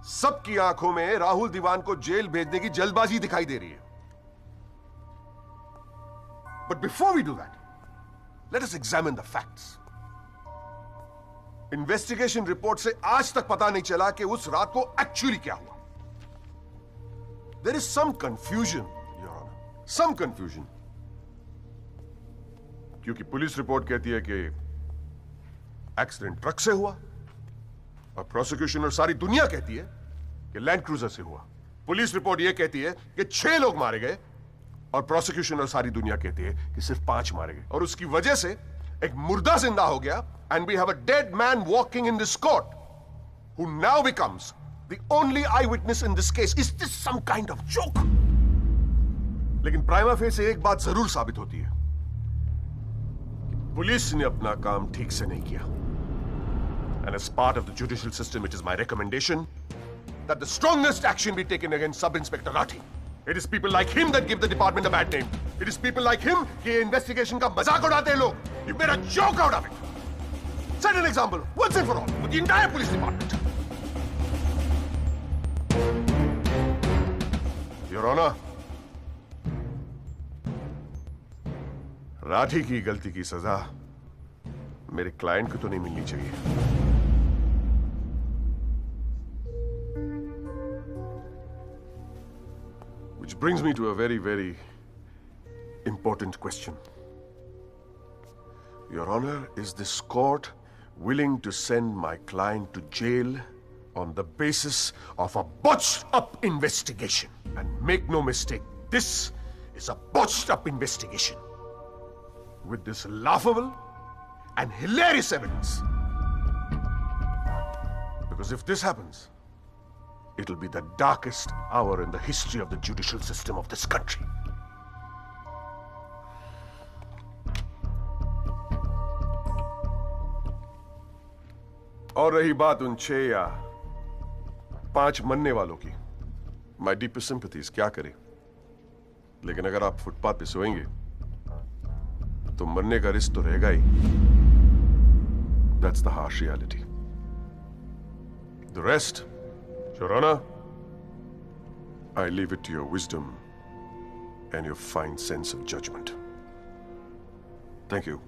सबकी आंखों में राहुल दीवान को जेल भेजने की जल्दबाजी दिखाई दे रही है। But before we do that, let us examine the facts. Investigation report से आज तक पता नहीं चला कि उस रात को एक्चुअली क्या हुआ। There is some confusion, Your Honor. Some confusion. क्योंकि पुलिस रिपोर्ट कहती है कि एक्सीडेंट ट्रक से हुआ, और प्रोसिक्यूशन और सारी दुनिया कहती है कि लैंड क्रूजर से हुआ। पुलिस रिपोर्ट यह कहती है कि 6 लोग मारे गए, और प्रोसिक्यूशन और सारी दुनिया कहती है कि सिर्फ 5 मारे गए, और उसकी वजह से एक मुर्दा जिंदा हो गया, and we have a dead man walking in this court who now becomes the only eyewitness in this case. Is this some kind of joke? लेकिन प्राइमा फेसी एक बात जरूर साबित होती है कि पुलिस ने अपना काम ठीक से नहीं किया. And as part of the judicial system, it is my recommendation that the strongest action be taken against Sub-Inspector Rathi. It is people like him that give the department a bad name. It is people like him कि investigation का मजाक उड़ाते हैं लोग. You made a joke out of it. Set an example once and for all with the entire police department. Your Honor, Rathi की गलती की सजा मेरे क्लाइंट को तो नहीं मिलनी चाहिए. Which brings me to a very, very important question. Your Honor, is this court willing to send my client to jail on the basis of a botched-up investigation? And make no mistake, this is a botched-up investigation with this laughable and hilarious evidence. Because if this happens, it'll be the darkest hour in the history of the judicial system of this country. और रही बात उन 6 या 5 मरने वालों की, My deepest sympathies, क्या करें? लेकिन अगर आप फुटपाथ पे सोएंगे तो मरने का रिस्क तो रहेगा ही. That's the harsh reality. The rest, Your Honor, I leave it to your wisdom and your fine sense of judgment. Thank you.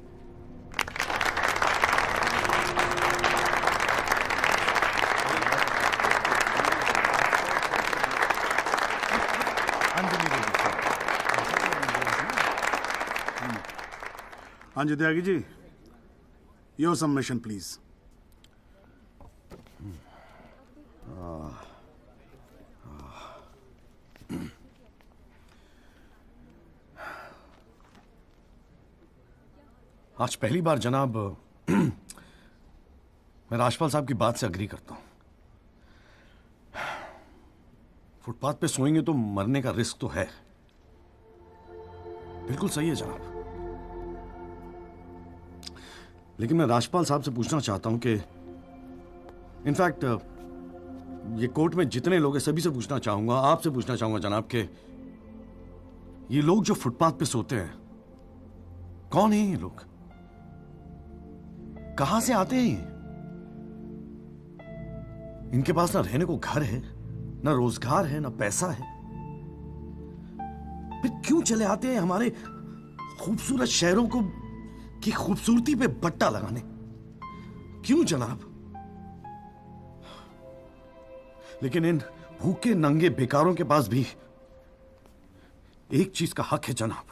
हाँ जी Tyagi ji, your submission please. आज पहली बार जनाब मैं राजपाल साहब की बात से अग्री करता हूं। फुटपाथ पे सोएंगे तो मरने का रिस्क तो है। बिल्कुल सही है जनाब। लेकिन मैं राजपाल साहब से पूछना चाहता हूं कि इनफैक्ट ये कोर्ट में जितने लोग हैं सभी से पूछना चाहूंगा, आपसे पूछना चाहूंगा जनाब कि ये लोग जो फुटपाथ पे सोते हैं कौन है ये लोग? कहां से आते हैं ये? इनके पास ना रहने को घर है, ना रोजगार है, ना पैसा है, फिर क्यों चले आते हैं हमारे खूबसूरत शहरों को की खूबसूरती पे बट्टा लगाने? क्यों जनाब? लेकिन इन भूखे नंगे बेकारों के पास भी एक चीज का हक है जनाब,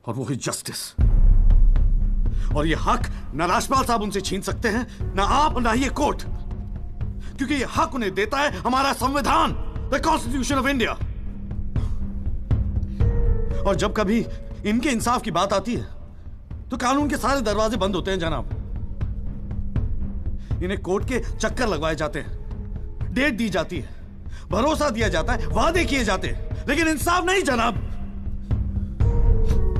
और वो है जस्टिस। और ये हक ना राजपाल साहब उनसे छीन सकते हैं, ना आप, ना ये कोर्ट, क्योंकि ये हक उन्हें देता है हमारा संविधान, द कॉन्स्टिट्यूशन ऑफ इंडिया। और जब कभी इनके इंसाफ की बात आती है तो कानून के सारे दरवाजे बंद होते हैं जनाब। इन्हें कोर्ट के चक्कर लगवाए जाते हैं, डेट दी जाती है, भरोसा दिया जाता है, वादे किए जाते हैं, लेकिन इंसाफ नहीं जनाब।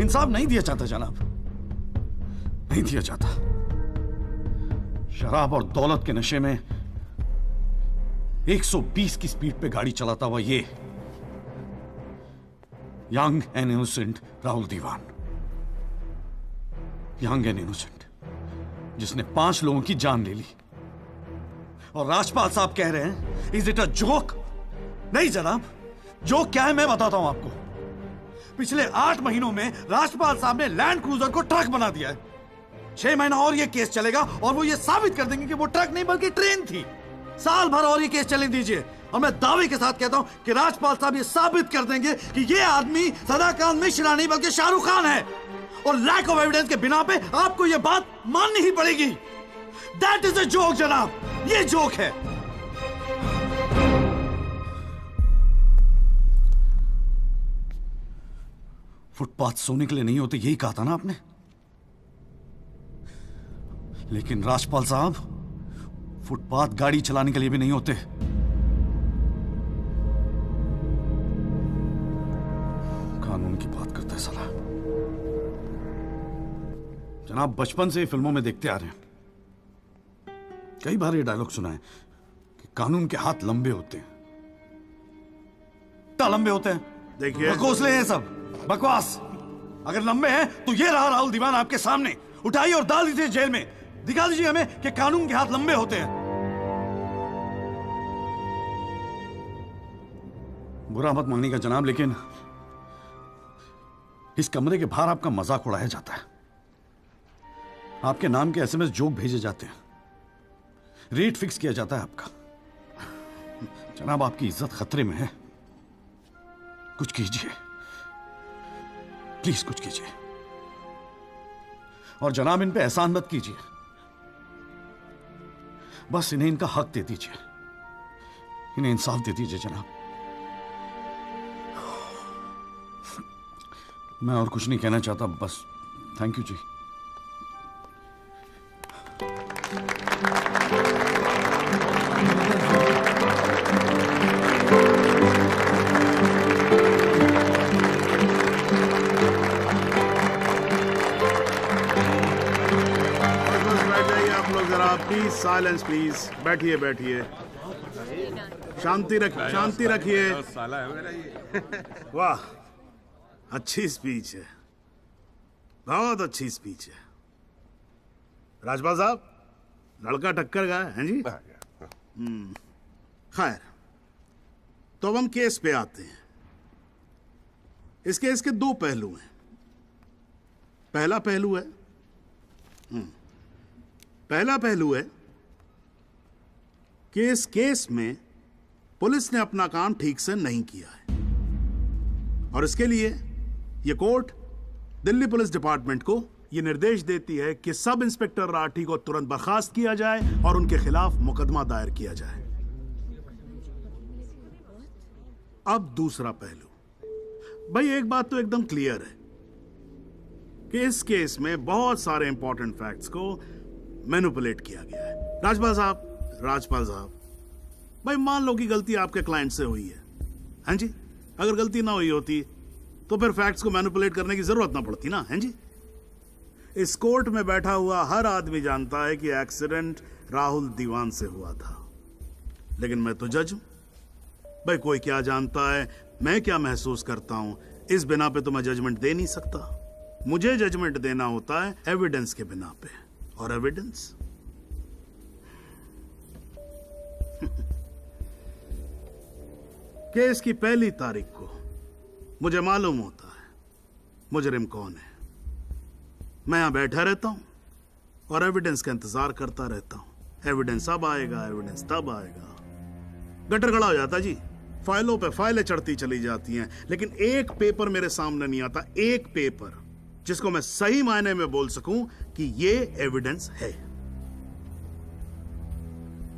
इंसाफ नहीं दिया जाता जनाब, नहीं दिया जाता। शराब और दौलत के नशे में 120 की स्पीड पे गाड़ी चलाता हुआ ये young and innocent Rahul Diwan, young and innocent, जिसने 5 लोगों की जान ले ली। और राजपाल साहब कह रहे हैं इज इट अ जोक? नहीं जनाब, जोक क्या है मैं बताता हूं आपको। पिछले 8 महीनों में राजपाल साहब ने लैंड क्रूजर को ट्रक बना दिया है। 6 महीना और ये केस चलेगा और वो ये साबित कर देंगे कि वो ट्रक नहीं बल्कि ट्रेन थी। साल भर और ये केस चलने दीजिए और मैं दावे के साथ कहता हूं कि राजपाल साहब ये साबित कर देंगे कि ये आदमी सदाकांत मिश्रा नहीं बल्कि शाहरुख खान है। और लैक ऑफ एविडेंस के बिना पे आपको ये बात माननी ही पड़ेगी। दैट इज अ जोक जनाब, ये जोक है। फुटपाथ सोने के लिए नहीं होते, यही कहा था ना आपने। लेकिन राजपाल साहब फुटपाथ गाड़ी चलाने के लिए भी नहीं होते। कानून की बात करता है साला। जनाब बचपन से फिल्मों में देखते आ रहे हैं, कई बार ये डायलॉग सुना है कि कानून के हाथ लंबे होते हैं। क्या लंबे होते हैं? देखिए बकौसले हैं सब, बकवास। अगर लंबे हैं तो ये रहा राहुल दीवान आपके सामने, उठाइए और डाल दीजिए जेल में। दिखा दीजिए हमें कि कानून के हाथ लंबे होते हैं। बुरा मत मानिएगा जनाब, लेकिन इस कमरे के बाहर आपका मजाक उड़ाया जाता है। आपके नाम के एसएमएस जोक भेजे जाते हैं, रेट फिक्स किया जाता है आपका। जनाब आपकी इज्जत खतरे में है, कुछ कीजिए प्लीज, कुछ कीजिए। और जनाब इन पे एहसान मत कीजिए, बस इन्हें इनका हक दे दीजिए, इन्हें इंसाफ दे दीजिए जनाब। मैं और कुछ नहीं कहना चाहता, बस थैंक यू जी। Please silence please. बैठिए बैठिए, शांति रखिए। वाह, अच्छी स्पीच है, बहुत अच्छी स्पीच है। राजपाल साहब, लड़का टक्कर गया है जी। खैर, तो अब हम केस पे आते हैं। इस केस के 2 पहलू हैं। पहला पहलू है कि इस केस में पुलिस ने अपना काम ठीक से नहीं किया है, और इसके लिए यह कोर्ट दिल्ली पुलिस डिपार्टमेंट को यह निर्देश देती है कि सब इंस्पेक्टर राठी को तुरंत बर्खास्त किया जाए और उनके खिलाफ मुकदमा दायर किया जाए। अब दूसरा पहलू, भाई एक बात तो एकदम क्लियर है कि इस केस में बहुत सारे इंपॉर्टेंट फैक्ट्स को मैनिपुलेट किया गया है। राजपाल साहब, भाई मान लो कि गलती आपके क्लाइंट से हुई है, हैं जी? अगर गलती ना हुई होती तो फिर फैक्ट्स को मैनिपुलेट करने की जरूरत ना पड़ती ना, हैं जी? इस कोर्ट में बैठा हुआ हर आदमी जानता है कि एक्सीडेंट राहुल दीवान से हुआ था, लेकिन मैं तो जज हूं। भाई कोई क्या जानता है, मैं क्या महसूस करता हूं, इस बिना पे तो मैं जजमेंट दे नहीं सकता। मुझे जजमेंट देना होता है एविडेंस के बिना पे, और एविडेंस केस की पहली तारीख को मुझे मालूम होता है मुजरिम कौन है। मैं यहां बैठा रहता हूं और एविडेंस का इंतजार करता रहता हूं। एविडेंस अब आएगा, एविडेंस तब आएगा। गटर खड़ा हो जाता जी, फाइलों पे फाइलें चढ़ती चली जाती हैं, लेकिन एक पेपर मेरे सामने नहीं आता, एक पेपर जिसको मैं सही मायने में बोल सकूं कि ये एविडेंस है।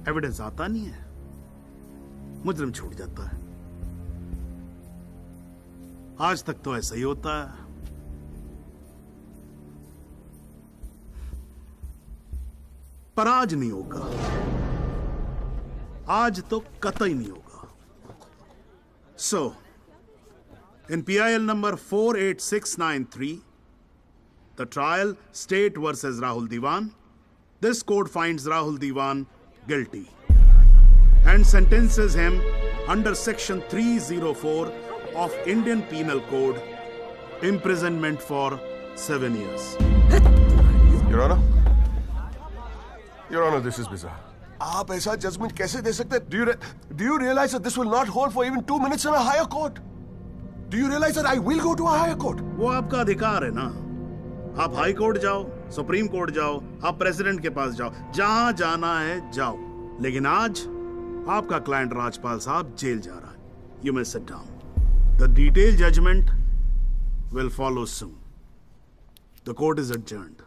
एविडेंस आता नहीं है, मुजरिम छूट जाता है। आज तक तो ऐसा ही होता है। पर आज नहीं होगा, आज तो कतई नहीं होगा। So, in PIL number 48693, the trial State versus Rahul Diwan, this court finds Rahul Diwan guilty and sentences him under section 304 of Indian Penal Code, imprisonment for 7 years. Your Honor, this is bizarre. आप ऐसा judgement कैसे दे सकते हैं? Do you realize that this will not hold for even 2 minutes in a higher court? Do you realize that I will go to a higher court? वो आपका अधिकार है ना। आप हाई कोर्ट जाओ, सुप्रीम कोर्ट जाओ, आप प्रेसिडेंट के पास जाओ, जहां जाना है जाओ। लेकिन आज आपका क्लाइंट राजपाल साहब जेल जा रहा है। You may sit down. The detailed judgment will follow soon. The court is adjourned.